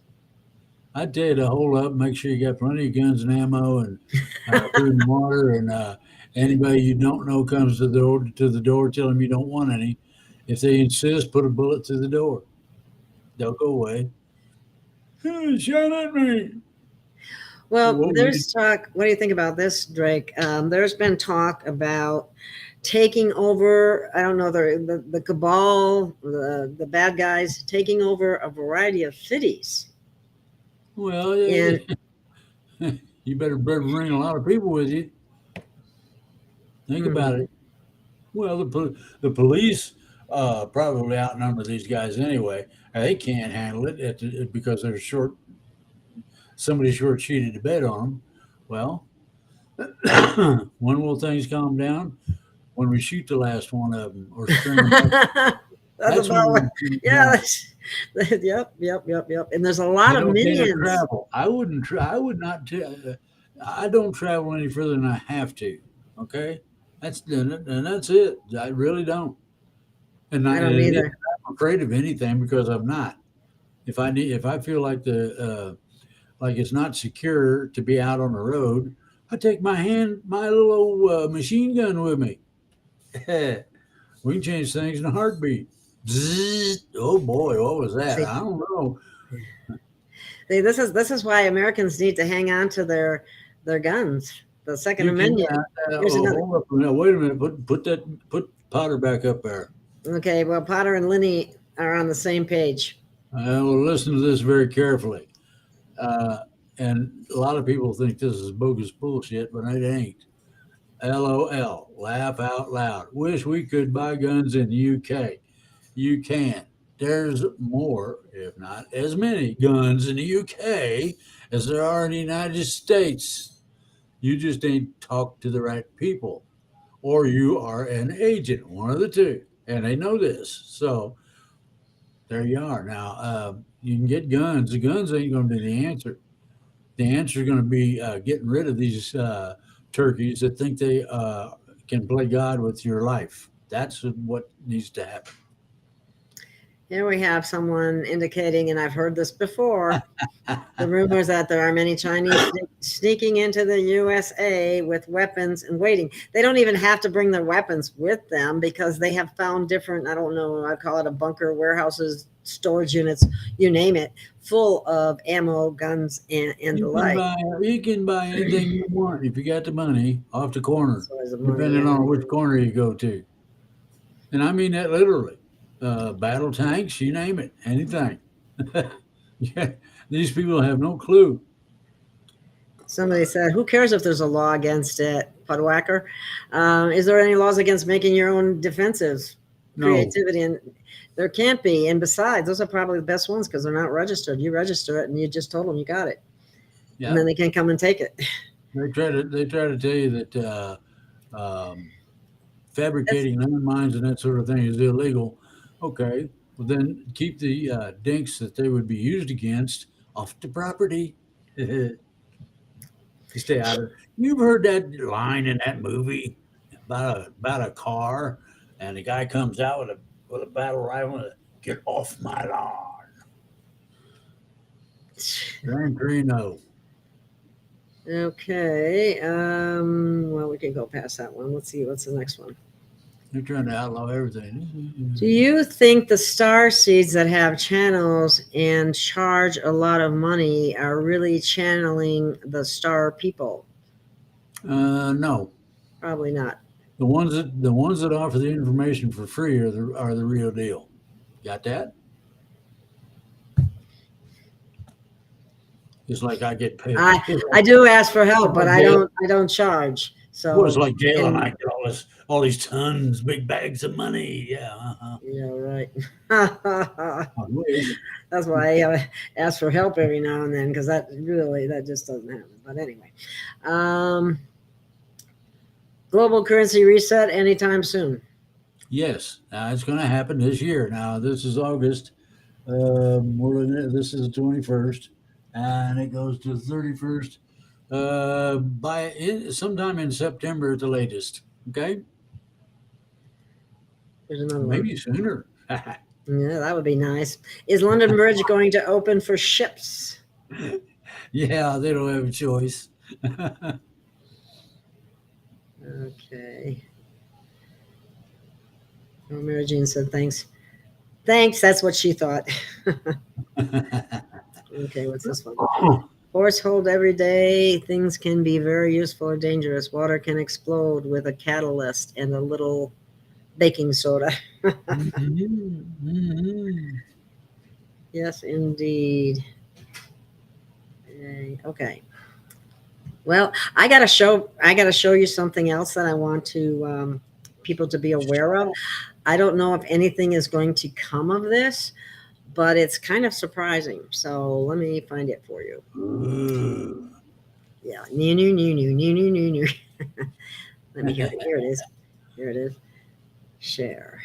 I'd tell you to hold up, make sure you got plenty of guns and ammo and food and water. And anybody you don't know comes to the door, tell them you don't want any. If they insist, put a bullet through the door. They'll go away. Shout at me. Well, there's talk. What do you think about this, Drake? There's been talk about taking over. I don't know, the cabal, the bad guys taking over a variety of cities. Well, you better bring a lot of people with you. Think about it. Well, the police probably outnumber these guys anyway. They can't handle it because they're short. Somebody short sheeted the bed on them. Well, When will things calm down? When we shoot the last one of them or string them up. That's That's about when what, we calm yeah, down. Yep. And there's a lot They of don't pay to minions. travel. I wouldn't. I would not. I don't travel any further than I have to. Okay, and that's it. I really don't. I And don't again, either. I'm afraid of anything because I'm not. If I feel like like it's not secure to be out on the road, I take my little old machine gun with me. We can change things in a heartbeat. Zzz. Oh boy, what was that? See, I don't know. this is why Americans need to hang on to their guns. The Second You can Amendment. Here's oh, another. hold up a minute. Wait a minute. Put Potter back up there. Okay, well, Potter and Linney are on the same page. Well, listen to this very carefully. Uh, and a lot of people think this is bogus bullshit, but it ain't. LOL. Laugh out loud. Wish we could buy guns in the UK. You can. There's more, if not as many, guns in the UK as there are in the United States. You just ain't talked to the right people, or you are an agent, one of the two, and they know this. So there you are. Now you can get guns. The guns ain't going to be the answer. The answer is going to be getting rid of these turkeys that think they can play God with your life. That's what needs to happen. Here we have someone indicating, and I've heard this before, the rumors that there are many Chinese sneaking into the USA with weapons and waiting. They don't even have to bring their weapons with them because they have found different, I don't know, I call it a bunker, warehouses, storage units, you name it, full of ammo, guns, and the like. You can buy anything you want if you got the money off the corner, So there's the money, depending yeah. on which corner you go to. And I mean that literally. Battle tanks, you name it, anything. Yeah, these people have no clue. Somebody said, who cares if there's a law against it, Pudwacker? Is there any laws against making your own defensives? No, Creativity, and there can't be. And besides, those are probably the best ones because they're not registered. You register it and you just told them you got it. And then yeah, they can't come and take it. they try to tell you that um, That's, fabricating landmines and that sort of thing is illegal. Okay, well then keep the dinks that they would be used against off the property. You stay out of. You've heard that line in that movie about a car, and the guy comes out with a battle rifle. And, get off my lawn, Gran Torino. okay. Well, we can go past that one. Let's see. What's the next one? They're trying to outlaw everything. Do you think the star seeds that have channels and charge a lot of money are really channeling the star people? No, Probably not. the ones that offer the information for free are the real deal. Got that? It's like I get paid. I do ask for help, but I don't charge. Well, it's So like Gail and and I get all these tons, big bags of money. Yeah, yeah, right. I wish. That's why I ask for help every now and then because that just doesn't happen. But anyway, um, global currency reset anytime soon. Yes, it's going to happen this year. Now this is August. This is the 21st, and it goes to the 31st. Sometime in September at the latest. Okay, There's another one. maybe sooner. Yeah, that would be nice. Is London Bridge going to open for ships? Yeah, they don't have a choice. Okay. Oh, Mary Jean said thanks. Thanks, that's what she thought. Okay, what's this one? Horse hold every day. Things can be very useful or dangerous. Water can explode with a catalyst and a little baking soda. Yes, indeed. Okay. Well, I gotta show you something else that I want to people to be aware of. I don't know if anything is going to come of this, but it's kind of surprising. So let me find it for you. Yeah. New. Let me hear it. Here it is. Here it is. Share.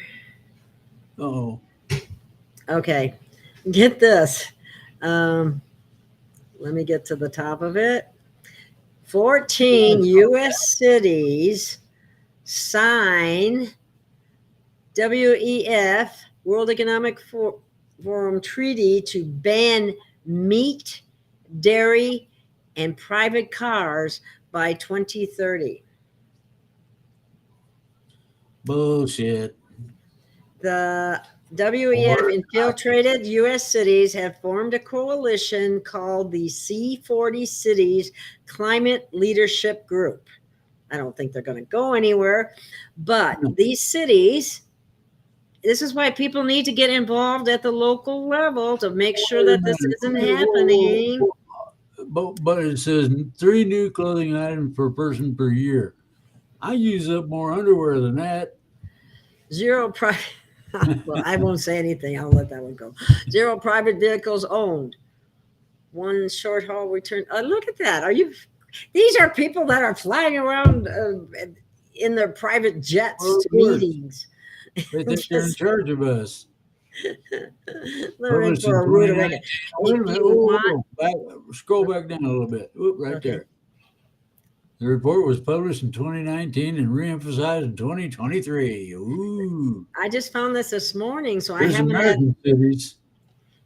Oh, Okay. Get this. Let me get to the top of it. 14 U.S. cities sign WEF, World Economic Forum Treaty, to ban meat, dairy, and private cars by 2030. bullshit. The WEF infiltrated U.S. cities have formed a coalition called the C40 Cities Climate Leadership Group. I don't think they're going to go anywhere, but these cities, this is why people need to get involved at the local level to make sure that this isn't happening. But it says 3 new clothing items per person per year. I use up more underwear than that. Zero private. Well, I won't say anything. I'll let that one go. 0 private vehicles owned. 1 short haul return. Look at that. These are people that are flying around in their private jets to meetings. They think they're in charge of us. They're in for a rude awakening. Wait a minute. Scroll back down a little bit. Right there. The report was published in 2019 and reemphasized in 2023. Ooh. I just found this morning, so There's I haven't American cities.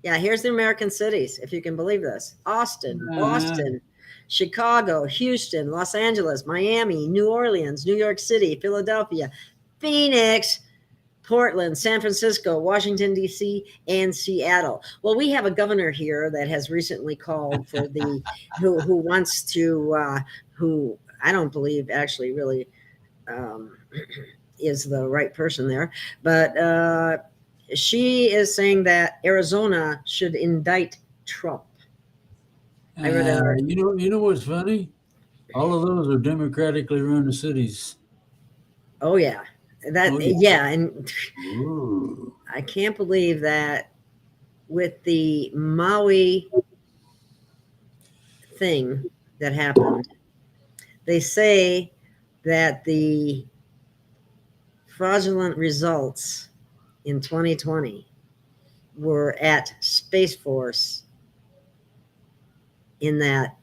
Yeah, here's the American cities, if you can believe this. Austin, Boston, Chicago, Houston, Los Angeles, Miami, New Orleans, New York City, Philadelphia, Phoenix, Portland, San Francisco, Washington, D.C., and Seattle. Well, we have a governor here that has recently called for the who wants to who I don't believe actually really is the right person there, but she is saying that Arizona should indict Trump. I read you know what's funny? All of those are democratically run cities. Oh yeah, and Ooh. I can't believe that with the Maui thing that happened. They say that the fraudulent results in 2020 were at Space Force in that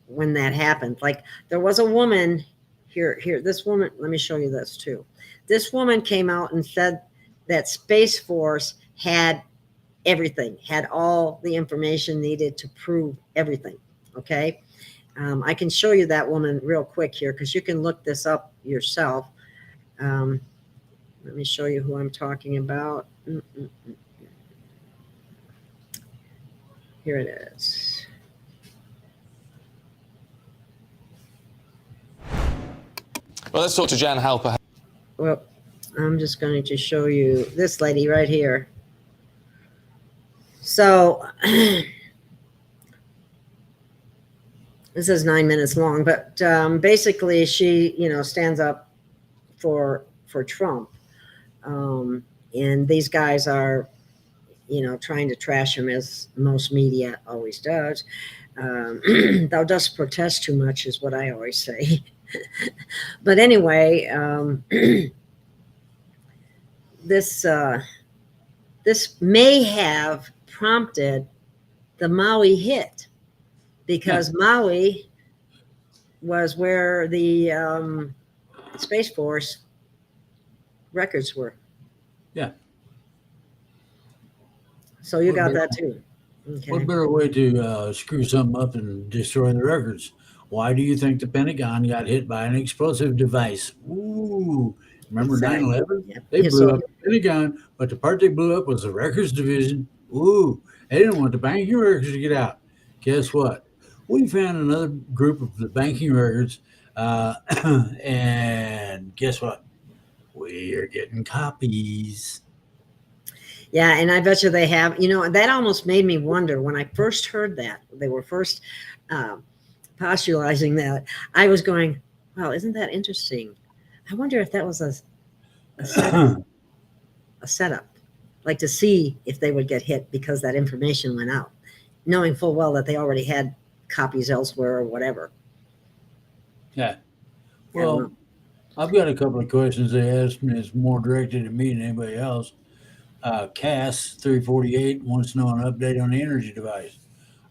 when that happened. Like there was a woman here, this woman, let me show you this too. This woman came out and said that Space Force had everything, had all the information needed to prove everything. Okay. I can show you that woman real quick here because you can look this up yourself. Let me show you who I'm talking about. Here it is. Well, let's talk to Jan Halper. Well, I'm just going to show you this lady right here. So this is 9 minutes long, but basically she, stands up for Trump. And these guys are, trying to trash him as most media always does. Thou dost protest too much is what I always say. But anyway, this may have prompted the Maui hit because Maui was where the Space Force records were. Yeah. So you got that too. Okay. What better way to screw something up and destroy the records? Why do you think the Pentagon got hit by an explosive device? Ooh, remember 9/11? Yep. They blew up the Pentagon, but the part they blew up was the records division. Ooh, they didn't want the banking records to get out. Guess what? We found another group of the banking records, and guess what? We are getting copies. Yeah, and I bet you they have. That almost made me wonder when I first heard that. They were first postulating that. I was going, wow, isn't that interesting? I wonder if that was a setup, like to see if they would get hit because that information went out, knowing full well that they already had copies elsewhere or whatever. Yeah. I don't know. Well, I've got a couple of questions they asked me. It's more directed at me than anybody else. Cass 348 wants to know an update on the energy device.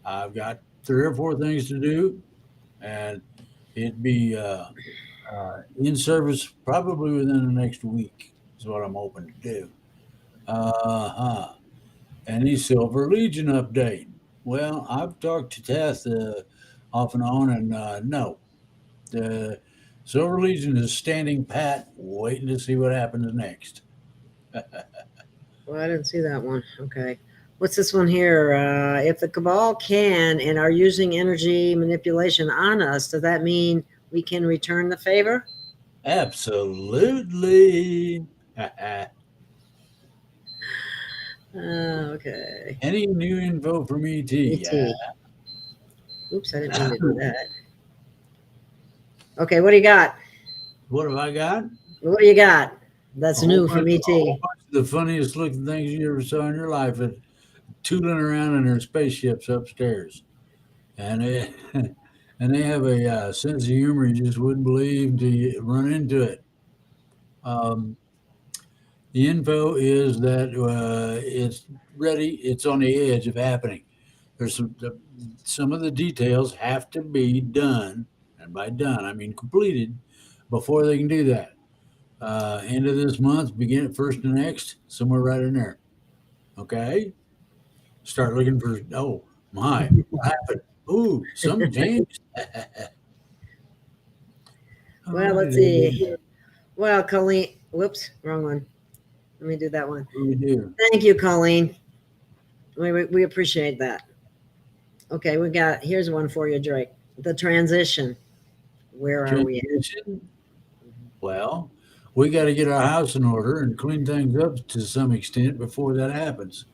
I've got 3 or 4 things to do, and it'd be in service probably within the next week is what I'm hoping to do. Any Silver Legion update? Well, I've talked to Teth off and on, and no. The Silver Legion is standing pat, waiting to see what happens next. Well, I didn't see that one. Okay. What's this one here? If the Cabal can and are using energy manipulation on us, does that mean we can return the favor? Absolutely. Okay. Any new info from ET? ET. Oops, I didn't mean to do that. Okay, what do you got? What have I got? What do you got? That's new from ET. A whole bunch of the funniest looking things you ever saw in your life, tooling around in their spaceships upstairs, and they, and they have a sense of humor you just wouldn't believe until you run into it. The info is that it's ready. It's on the edge of happening. There's some of the details have to be done, and by done I mean completed, before they can do that. End of this month, begin at first of next, somewhere right in there. Okay. Start looking for. Oh my, what happened? Ooh, something changed. Well, let's see. Well, Colleen, whoops, wrong one. Let me do that one. What do we do? Thank you, Colleen. We appreciate that. Okay, here's one for you, Drake. The transition. Where are we at? Well, we got to get our house in order and clean things up to some extent before that happens.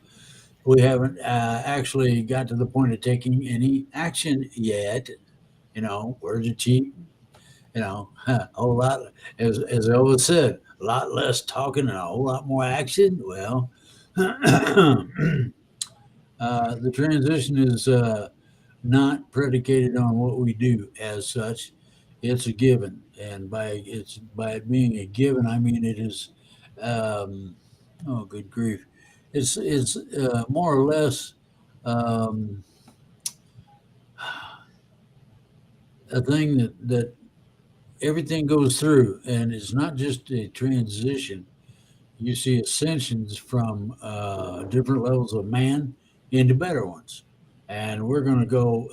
We haven't actually got to the point of taking any action yet. Words are cheap. A whole lot, as Elvis said, a lot less talking and a whole lot more action. Well, the transition is not predicated on what we do as such. It's a given, and by it being a given, I mean it is. Oh, good grief! It's more or less a thing that everything goes through, and it's not just a transition. You see ascensions from different levels of man into better ones, and we're going to go.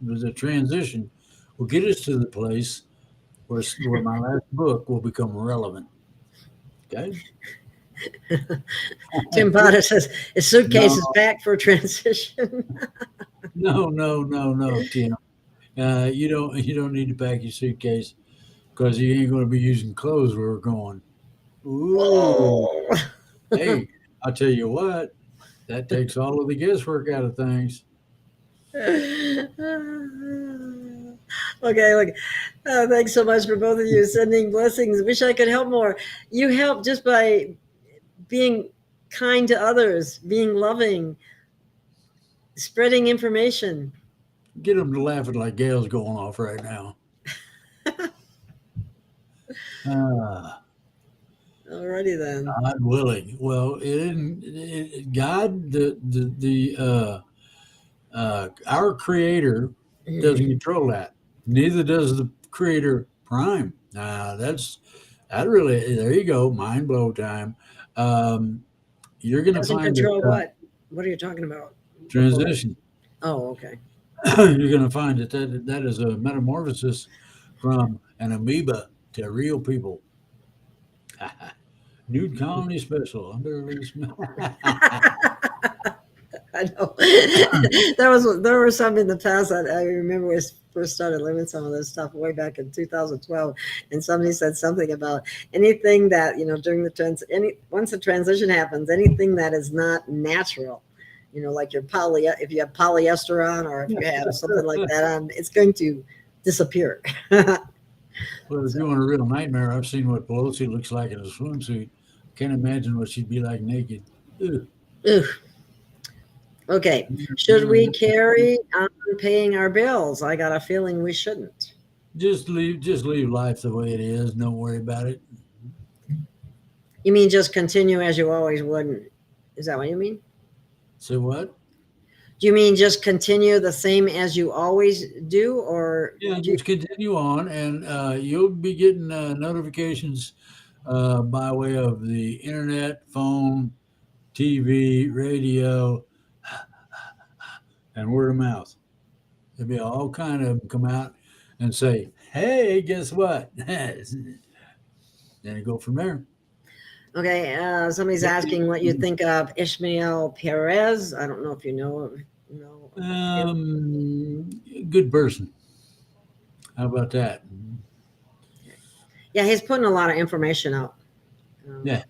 The transition will get us to the place where my last book will become relevant. Okay. Tim Potter says his suitcase is packed for transition. No, Tim. You don't need to pack your suitcase because you ain't going to be using clothes where we're going. Ooh. Hey, I'll tell you what, that takes all of the guesswork out of things. Okay, look. Thanks so much for both of you sending blessings. Wish I could help more. You help just by being kind to others, being loving, spreading information. Get them to laughing like Gail's going off right now. Alrighty then. God willing. Well, God, our Creator doesn't control that. Neither does the Creator Prime. There you go. Mind blow time. You're going to Doesn't find control what? What are you talking about? transition. Oh, okay. You're going to find that is a metamorphosis from an amoeba to real people. Nude colony special. I know. there were some in the past that I remember we first started learning some of this stuff way back in 2012, and somebody said something about anything that during the once the transition happens, anything that is not natural, like if you have polyester on, or if you have something like that on, it's going to disappear. Well, if you want a real nightmare, I've seen what Pelosi looks like in a swimsuit. Can't imagine what she'd be like naked. Ugh. Ugh. Okay. Should we carry on paying our bills? I got a feeling we shouldn't. Just leave life the way it is. Don't worry about it. You mean just continue as you always would? Is that what you mean? So what? Do you mean just continue the same as you always do, or Yeah, just continue on, and you'll be getting notifications by way of the internet, phone, TV, radio, and word of mouth. There'll be all kind of them come out and say, "Hey, guess what?" And go from there. okay? Somebody's asking what you think of Ishmael Perez. I don't know if you know him. Good person. How about that? Yeah, he's putting a lot of information out. Yeah.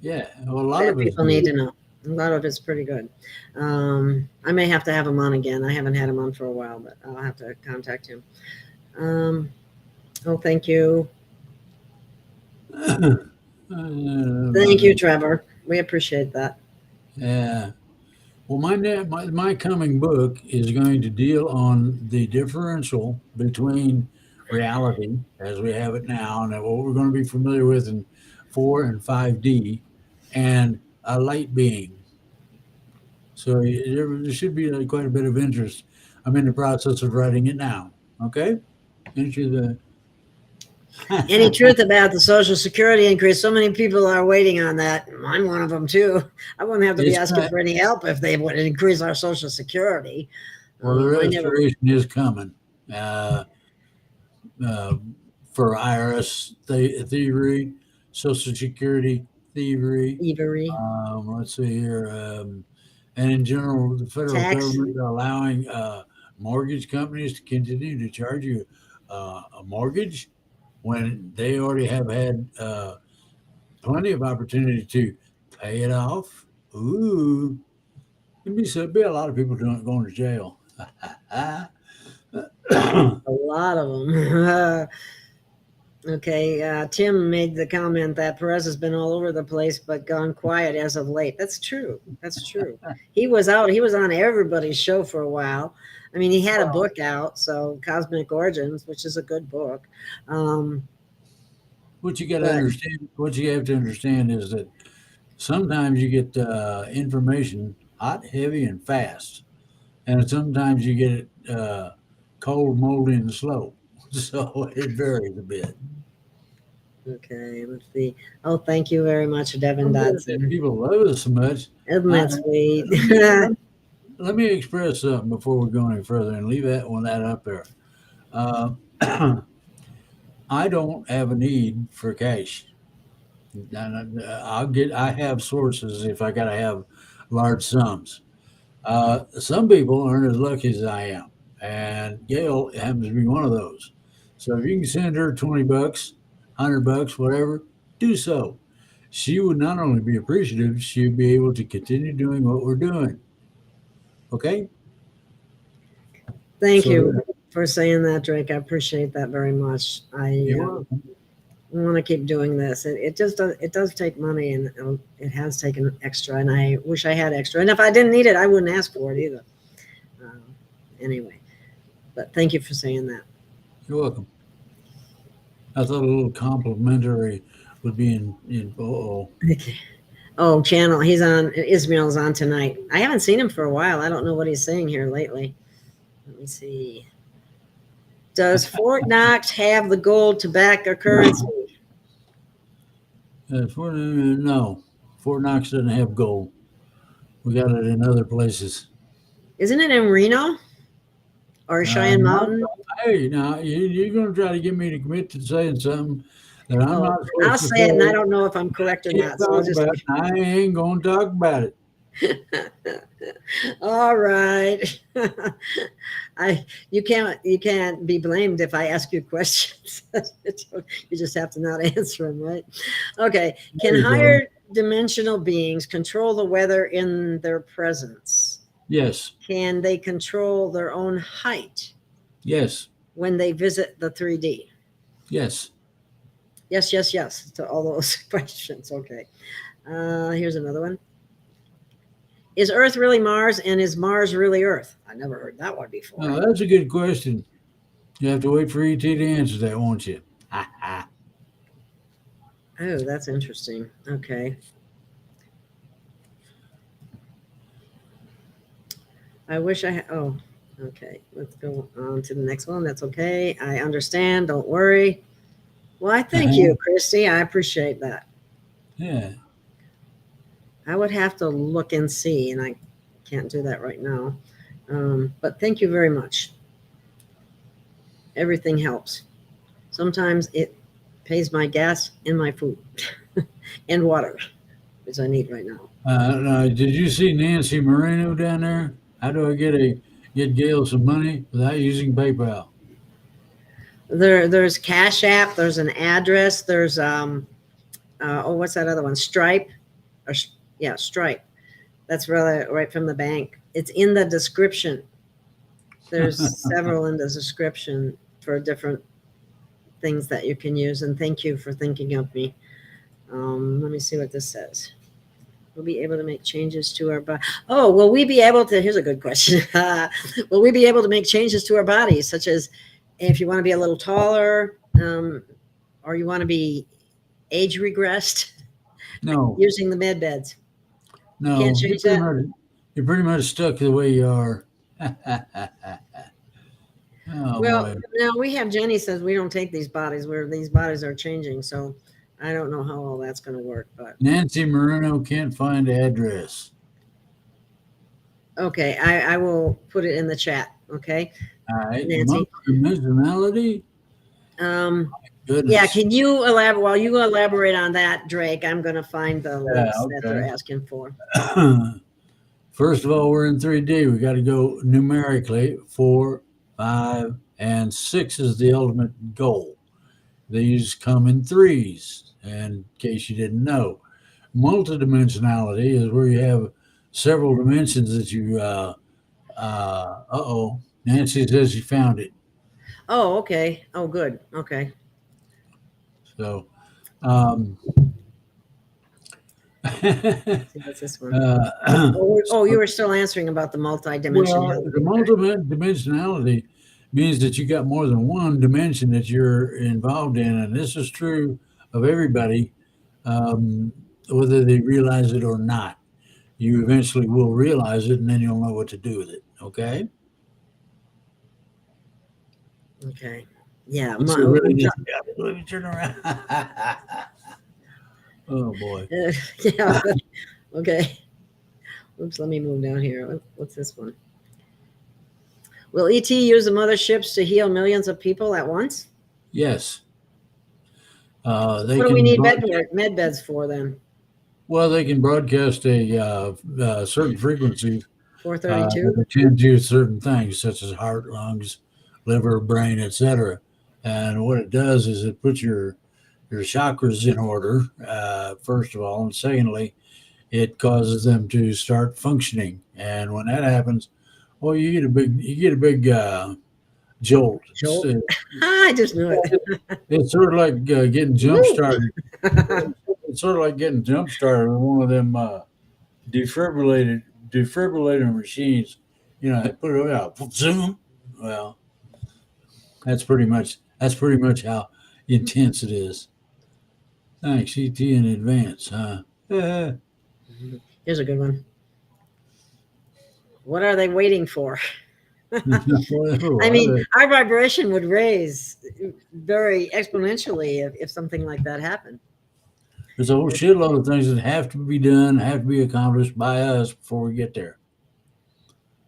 Well, a lot that of us people do. need to know. A lot of it's pretty good. I may have to have him on again. I haven't had him on for a while, but I'll have to contact him. Oh, thank you. Thank you, Trevor. We appreciate that. Yeah. Well, my coming book is going to deal on the differential between reality as we have it now and what we're going to be familiar with in 4 and 5D and a light being. So there should be quite a bit of interest. I'm in the process of writing it now. Okay? Into the Any truth about the Social Security increase? So many people are waiting on that. I'm one of them too. I wouldn't have to be It's asking not- for any help if they would increase our Social Security. Well, the I never. restoration is coming for IRS thievery, Social Security thievery. Thievery. Let's see here. And in general, the federal Tax. government allowing mortgage companies to continue to charge you a mortgage when they already have had plenty of opportunity to pay it off. Ooh, there'd be a lot of people going to jail. A lot of them. Okay, Tim made the comment that Perez has been all over the place but gone quiet as of late. That's true. That's true. He was on everybody's show for a while. I mean, he had a book out, so Cosmic Origins, which is a good book. What you got to understand, what you have to understand is that sometimes you get information hot, heavy, and fast, and sometimes you get it cold, moldy, and slow. So it varies a bit. Okay, let's see. Oh, thank you very much, Devin Dodson. People love us so much. Isn't that sweet? Let me express something before we go any further and leave that up there. I don't have a need for cash. I have sources if I got to have large sums. Some people aren't as lucky as I am, and Gail happens to be one of those. So if you can send her $20, $100, whatever, do so. She would not only be appreciative, she'd be able to continue doing what we're doing. Okay? Thank you for saying that, Drake. I appreciate that very much. You're welcome. Want to keep doing this. It does take money, and it has taken extra, and I wish I had extra. And if I didn't need it, I wouldn't ask for it either. Anyway, but thank you for saying that. You're welcome. I thought a little complimentary would be in Okay. Oh, channel. He's on. Ismail's on tonight. I haven't seen him for a while. I don't know what he's saying here lately. Let me see. Does Fort Knox have the gold to back a currency? No, Fort Knox doesn't have gold. We got it in other places. Isn't it in Reno or Cheyenne Mountain? Hey, now you're going to try to get me to commit to saying something that I'm not supposed I'll to say it, and I don't know if I'm correct or not. So I'll just. I ain't going to talk about it. All right. You can't be blamed if I ask you questions. You just have to not answer them, right? Okay. Can higher dimensional beings control the weather in their presence? Yes. Can they control their own height? Yes. When they visit the 3D? Yes. Yes to all those questions. Okay. Here's another one. Is Earth really Mars, and is Mars really Earth? I never heard that one before. Oh, that's a good question. You have to wait for ET to answer that, won't you? Oh, that's interesting. Okay. I wish I had. Oh, okay. Let's go on to the next one. That's okay. I understand. Don't worry. Well, I thank you, Christy. I appreciate that. Yeah. I would have to look and see, and I can't do that right now. But thank you very much. Everything helps. Sometimes it pays my gas and my food and water, which I need right now. Did you see Nancy Moreno down there? How do I get Gail some money without using PayPal? There's Cash App. There's an address. There's what's that other one? Stripe, yeah, Stripe. That's really right from the bank. It's in the description. There's several in the description for different things that you can use. And thank you for thinking of me. Let me see what this says. We'll be able to make changes to our body. Oh, will we be able to? Here's a good question. Will we be able to make changes to our bodies, such as if you want to be a little taller, or you want to be age regressed? No. Using the med beds. No. Can't change that? You're pretty much stuck the way you are. Oh, Well, boy. now we have Jenny says we don't take these bodies where these bodies are changing. So I don't know how all that's going to work, but Nancy Moreno can't find address. okay. I will put it in the chat. Okay. All right. Nancy. Dimensionality. Goodness. Yeah. Can you elaborate while you elaborate on that, Drake? I'm going to find the links that they're asking for. First of all, we're in 3D. We got to go numerically. 4, 5, and 6 is the ultimate goal. These come in threes, in case you didn't know. Multidimensionality is where you have several dimensions that you, Nancy says she found it. Oh, okay. Oh, good. Okay. So, What's this one? You were still answering about the multidimensionality. Well, the multidimensionality means that you got more than one dimension that you're involved in, and this is true of everybody, whether they realize it or not. You eventually will realize it, and then you'll know what to do with it. Okay. Okay. Yeah. Let me turn around. Oh boy. Yeah. Okay. Oops. Let me move down here. What's this one? Will ET use the motherships to heal millions of people at once? Yes. What do we need med beds for then? Well, they can broadcast a certain frequency. 432. That attend to certain things such as heart, lungs, liver, brain, etc. And what it does is it puts your chakras in order, first of all, and secondly, it causes them to start functioning. And when that happens, well, you get a big jolt. Jolt? I just knew it. It's sort of like getting jump started. It's sort of like getting jump started with one of them defibrillator machines. You know, they put it out, zoom. Well, that's pretty much how intense it is. Thanks, ET in advance, huh? Here's a good one. What are they waiting for? I mean, our vibration would raise very exponentially if something like that happened. There's a whole shitload of things that have to be done, have to be accomplished by us before we get there.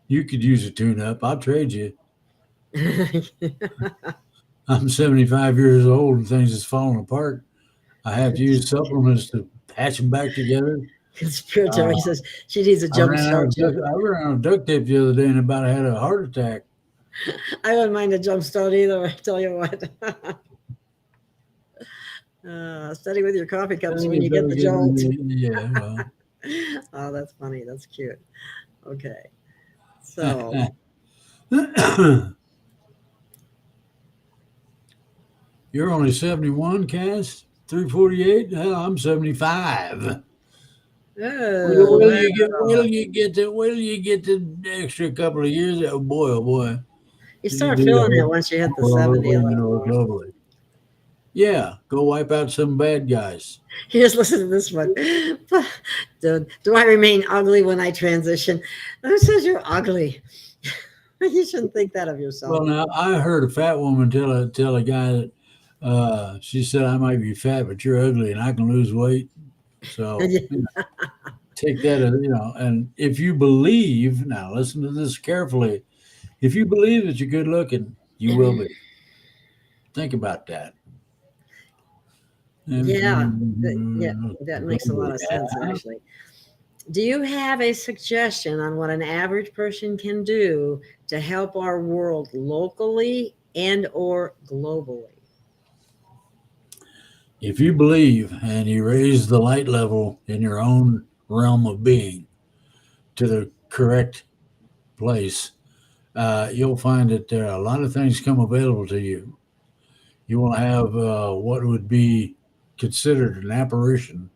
You could use a tune-up. I'll trade you. I'm 75 years old and things is falling apart. I have to use supplements to patch them back together. Conspiratory says she needs a jump start. I ran on a duct tape the other day and about had a heart attack. I wouldn't mind a jump start either, I tell you what. Study with your coffee cups when you get the jolt. Yeah, well. Oh, that's funny. That's cute. Okay. So you're only 71, Cass? 348? Hell, I'm 75. Oh, Wait till you get the extra couple of years. Oh boy, oh boy. you start feeling it once you hit the 70 a little more. Globally. Yeah, go wipe out some bad guys. Here's listen to this one. Do I remain ugly when I transition? Who says you're ugly? You shouldn't think that of yourself. Well, now I heard a fat woman tell a guy that she said, "I might be fat, but you're ugly, and I can lose weight." So take that as And if you believe, now listen to this carefully. If you believe that you're good looking, you will be. Think about that. Yeah, that makes a lot of sense, actually. Do you have a suggestion on what an average person can do to help our world locally and or globally? If you believe and you raise the light level in your own realm of being to the correct place, you'll find that there are a lot of things come available to you. You will have what would be considered an apparition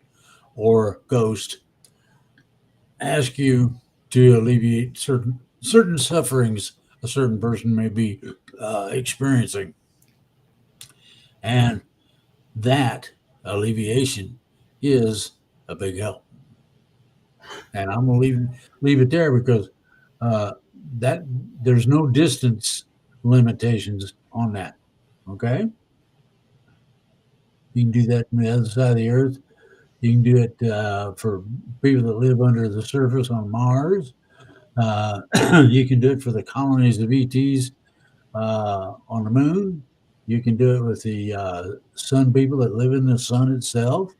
or ghost ask you to alleviate certain sufferings a certain person may be experiencing, and that alleviation is a big help. And I'm gonna leave it there because that there's no distance limitations on that. Okay, you can do that on the other side of the earth. You can do it for people that live under the surface on Mars. You can do it for the colonies of ETs on the moon. You can do it with the sun people that live in the sun itself.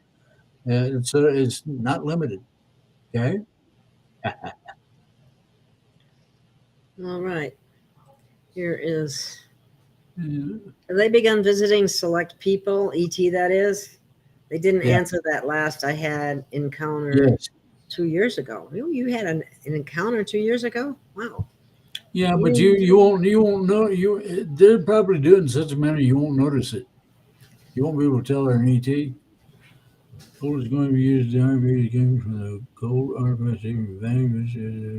It's not limited. Okay. All right. Here is. Have they begun visiting select people, ET that is? They didn't answer that last I had encounter 2 years ago. You had an encounter 2 years ago? Wow. Yeah, but you won't know. They're probably doing it in such a manner you won't notice it. You won't be able to tell they're an ET. Gold is going to be used. The RV is coming from the gold artifact.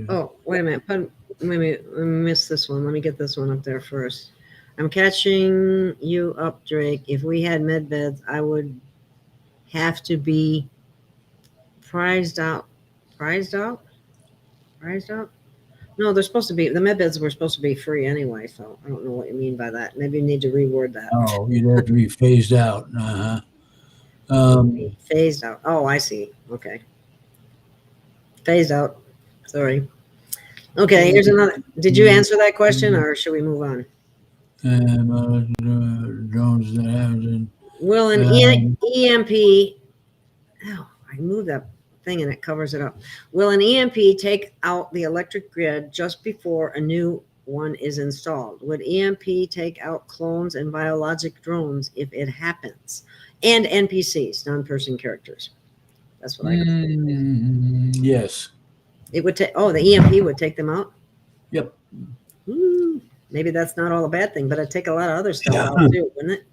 Oh, wait a minute. Let me miss this one. Let me get this one up there first. I'm catching you up, Drake. If we had med beds, I would have to be prized out. Prized out? Prized out? No, they're supposed to be, the med beds were supposed to be free anyway, so I don't know what you mean by that. Maybe you need to reword that. Oh, you'd have to be phased out. Phased out. Oh, I see. Okay. Phased out. Sorry. Okay, here's another. Did you answer that question or should we move on? Drones that happen. Will an EMP, oh, I moved that thing and it covers it up. Will an EMP take out the electric grid just before a new one is installed? Would EMP take out clones and biologic drones if it happens? And NPCs, non-person characters. That's what I got. Yes. It would take, the EMP would take them out? Yep. Maybe that's not all a bad thing, but it'd take a lot of other stuff out too, wouldn't it?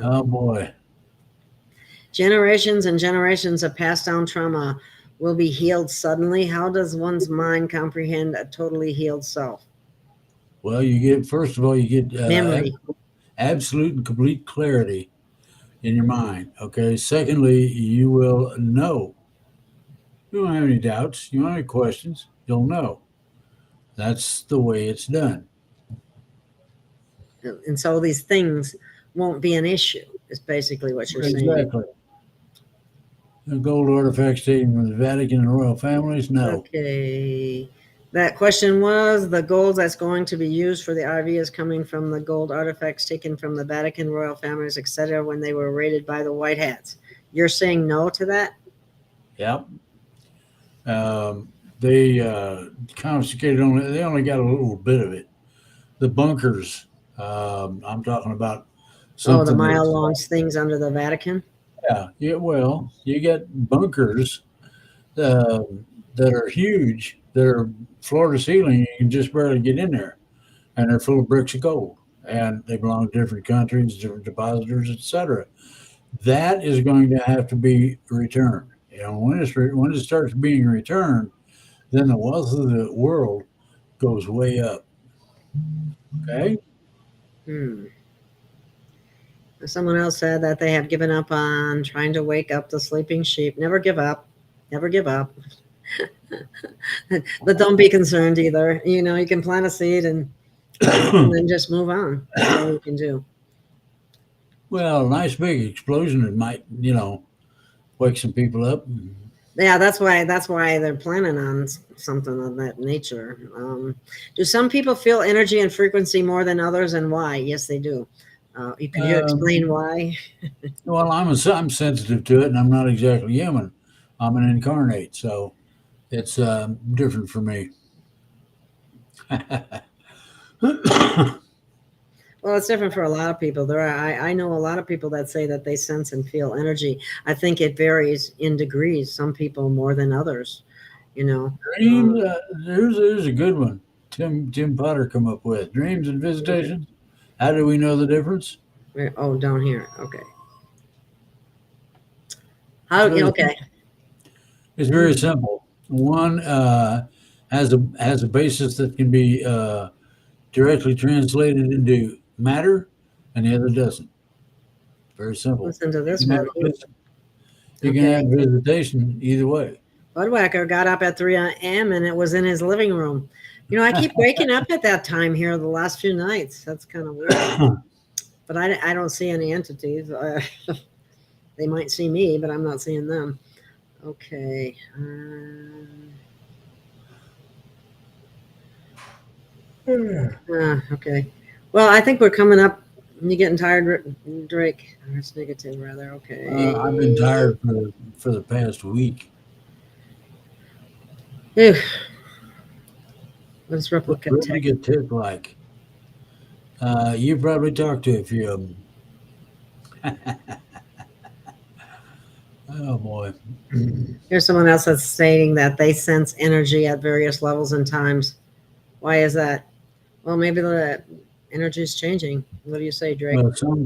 Oh boy. Generations and generations of passed down trauma will be healed suddenly. How does one's mind comprehend a totally healed self? Well, first of all, you get memory, absolute and complete clarity in your mind. Okay. Secondly, you will know. You don't have any doubts. You don't have any questions. You'll know. That's the way it's done. And so these things won't be an issue, is basically what you're saying. Exactly. The gold artifacts taken from the Vatican and royal families? No. Okay. That question was, the gold that's going to be used for the RV is coming from the gold artifacts taken from the Vatican, royal families, etc., when they were raided by the White Hats. You're saying no to that? Yep. They confiscated they only got a little bit of it. The bunkers, I'm talking about. The mile-long things under the Vatican? Yeah. Well, you get bunkers that are huge, that are floor to ceiling. You can just barely get in there, and they're full of bricks of gold. and they belong to different countries, different depositors, etc. That is going to have to be returned. When when it starts being returned, then the wealth of the world goes way up. Okay. Hmm. Someone else said that they have given up on trying to wake up the sleeping sheep. Never give up. Never give up. But don't be concerned either. You can plant a seed and then just move on. That's all you can do. Well, a nice big explosion, it might, wake some people up. Yeah, that's why they're planning on something of that nature. Do some people feel energy and frequency more than others, and why? Yes, they do. Can you explain why? Well, I'm sensitive to it, and I'm not exactly human. I'm an incarnate, so it's different for me. Well, it's different for a lot of people. I know a lot of people that say that they sense and feel energy. I think it varies in degrees. Some people more than others. Dreams. There's a good one. Tim Potter come up with dreams and visitations. How do we know the difference? Oh, down here. Okay. Okay. It's very simple. One has a basis that can be directly translated into matter, and the other doesn't. Very simple. Listen to this You can one. you can have visitation either way. Budwhacker got up at 3 a.m. and it was in his living room. I keep waking up at that time here the last few nights. That's kind of weird. But I don't see any entities. They might see me, but I'm not seeing them. Okay. Okay. Well, I think we're coming up. You getting tired, Drake? It's negative, rather. Okay. I've been tired for the past week. Ew. Let's replicate. What do get tip like? You probably talked to a few of them. Oh boy. Here's someone else that's stating that they sense energy at various levels and times. Why is that? Well, maybe the energy is changing. What do you say, Drake? Well, some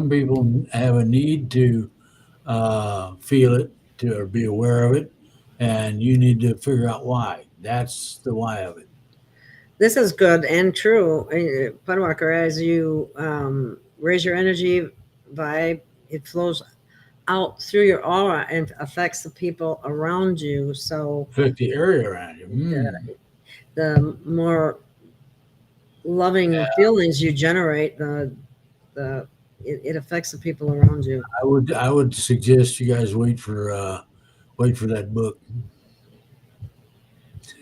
people have a need to feel it, or be aware of it, and you need to figure out why. That's the why of it. This is good and true. Pudwalker, as you raise your energy vibe, it flows out through your aura and affects the people around you. So Affect the area around you. The more loving feelings you generate, it affects the people around you. I would suggest you guys wait for that book.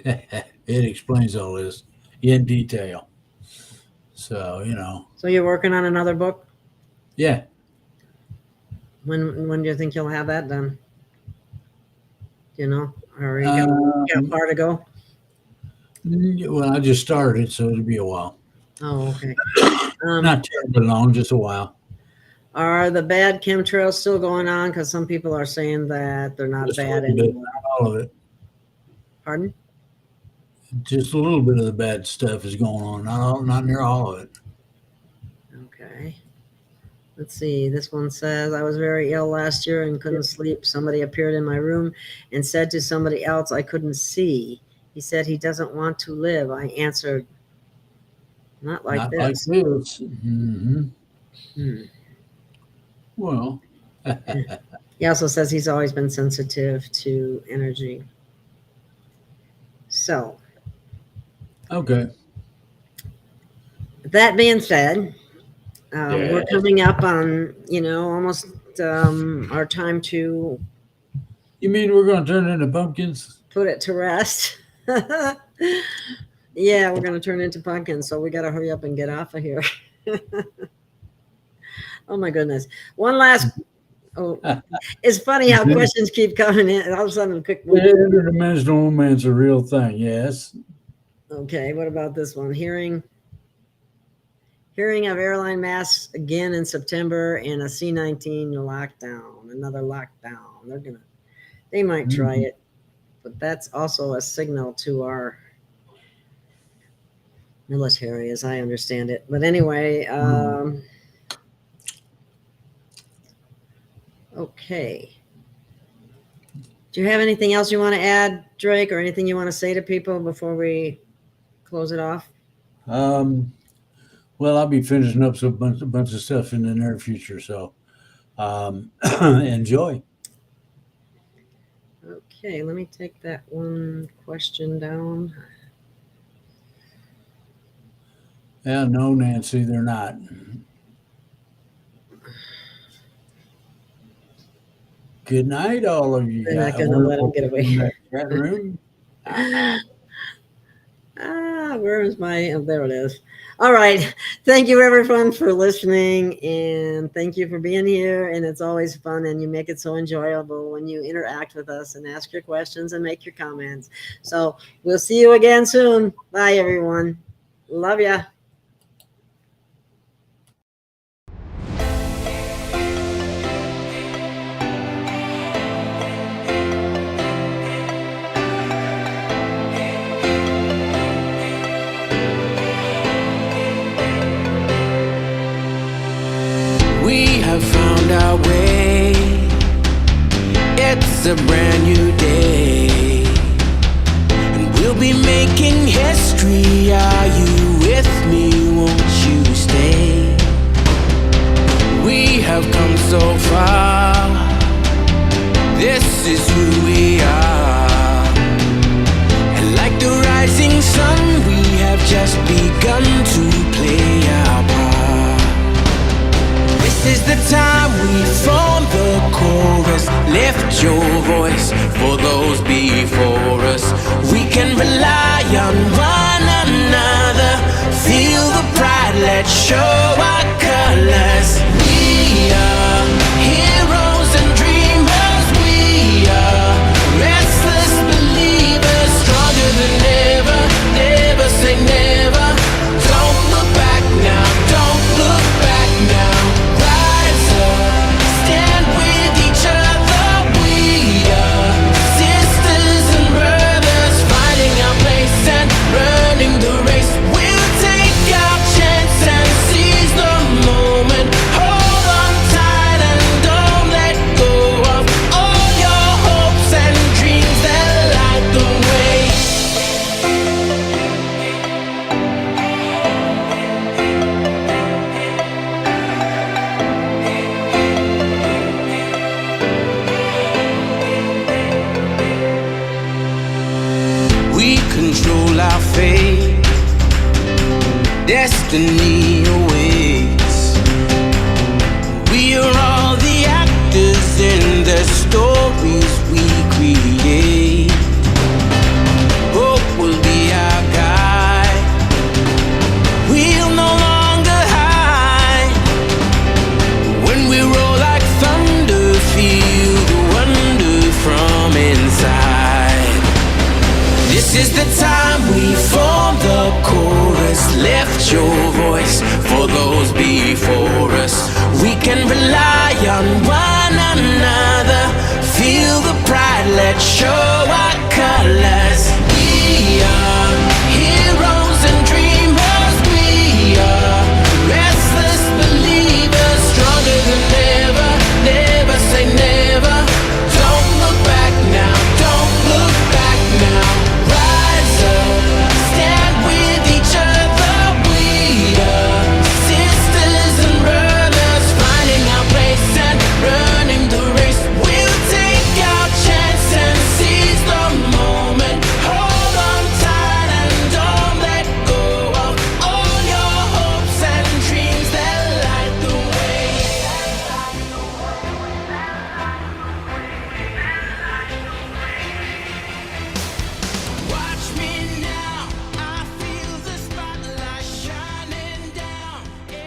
It explains all this in detail. So So you're working on another book? Yeah. When do you think you'll have that done? Or you got far to go? Well, I just started, so it'll be a while. Oh, okay. Not terribly long, just a while. Are the bad chemtrails still going on? Because some people are saying that they're not bad anymore. Not all of it. Pardon? Just a little bit of the bad stuff is going on. Not near all of it. Okay. Let's see. This one says, I was very ill last year and couldn't sleep. Somebody appeared in my room and said to somebody else I couldn't see. He said he doesn't want to live. I answered, not like this. Mm-hmm. Well. He also says he's always been sensitive to energy. So. Okay. That being said, we're coming up on, almost our time to. You mean we're going to turn into pumpkins? Put it to rest. Yeah, we're going to turn into pumpkins, so we got to hurry up and get off of here. Oh my goodness. One last. Oh, it's funny how questions keep coming in. All of a sudden, quick. Interdimensional romance, a real thing. Yes. Okay. What about this one? Hearing of airline masks again in September and a C-19 lockdown. Another lockdown. They might try it, but that's also a signal to our military, as I understand it. But anyway, okay. Do you have anything else you want to add, Drake, or anything you want to say to people before we close it off? Well, I'll be finishing up a bunch of stuff in the near future, so enjoy. Okay, let me take that one question down. Yeah, no, Nancy, they're not. Good night, all of you. They're not going to let them get away. That room. Where is my, oh, there it is. All right. Thank you, everyone, for listening, and thank you for being here. And it's always fun, and you make it so enjoyable when you interact with us and ask your questions and make your comments. So we'll see you again soon. Bye, everyone. Love ya. We have found our way. It's a brand new day, and we'll be making history. Are you with me? Won't you stay? We have come so far. This is who we are, and like the rising sun, we have just begun to play our part. This is the time we form the chorus. Lift your voice for those before us. We can rely on one another. Feel the pride, let's show our colors. We are heroes and dreamers. We are restless believers, stronger than ever. Never say never. Don't look back now. Don't look back now. Stand with each other. We are sisters and brothers, finding our place and running the race. We'll take our chance and seize the moment. Hold on tight and don't let go of all your hopes and dreams that light the way. We control our fate. Destiny awaits. We are all the actors in the stories we create. Hope will be our guide. We'll no longer hide. When we roll like thunder, feel the wonder from inside. This is the time we form the chorus. Lift your voice for those before us. We can rely on one another. Feel the pride, let's show our colors.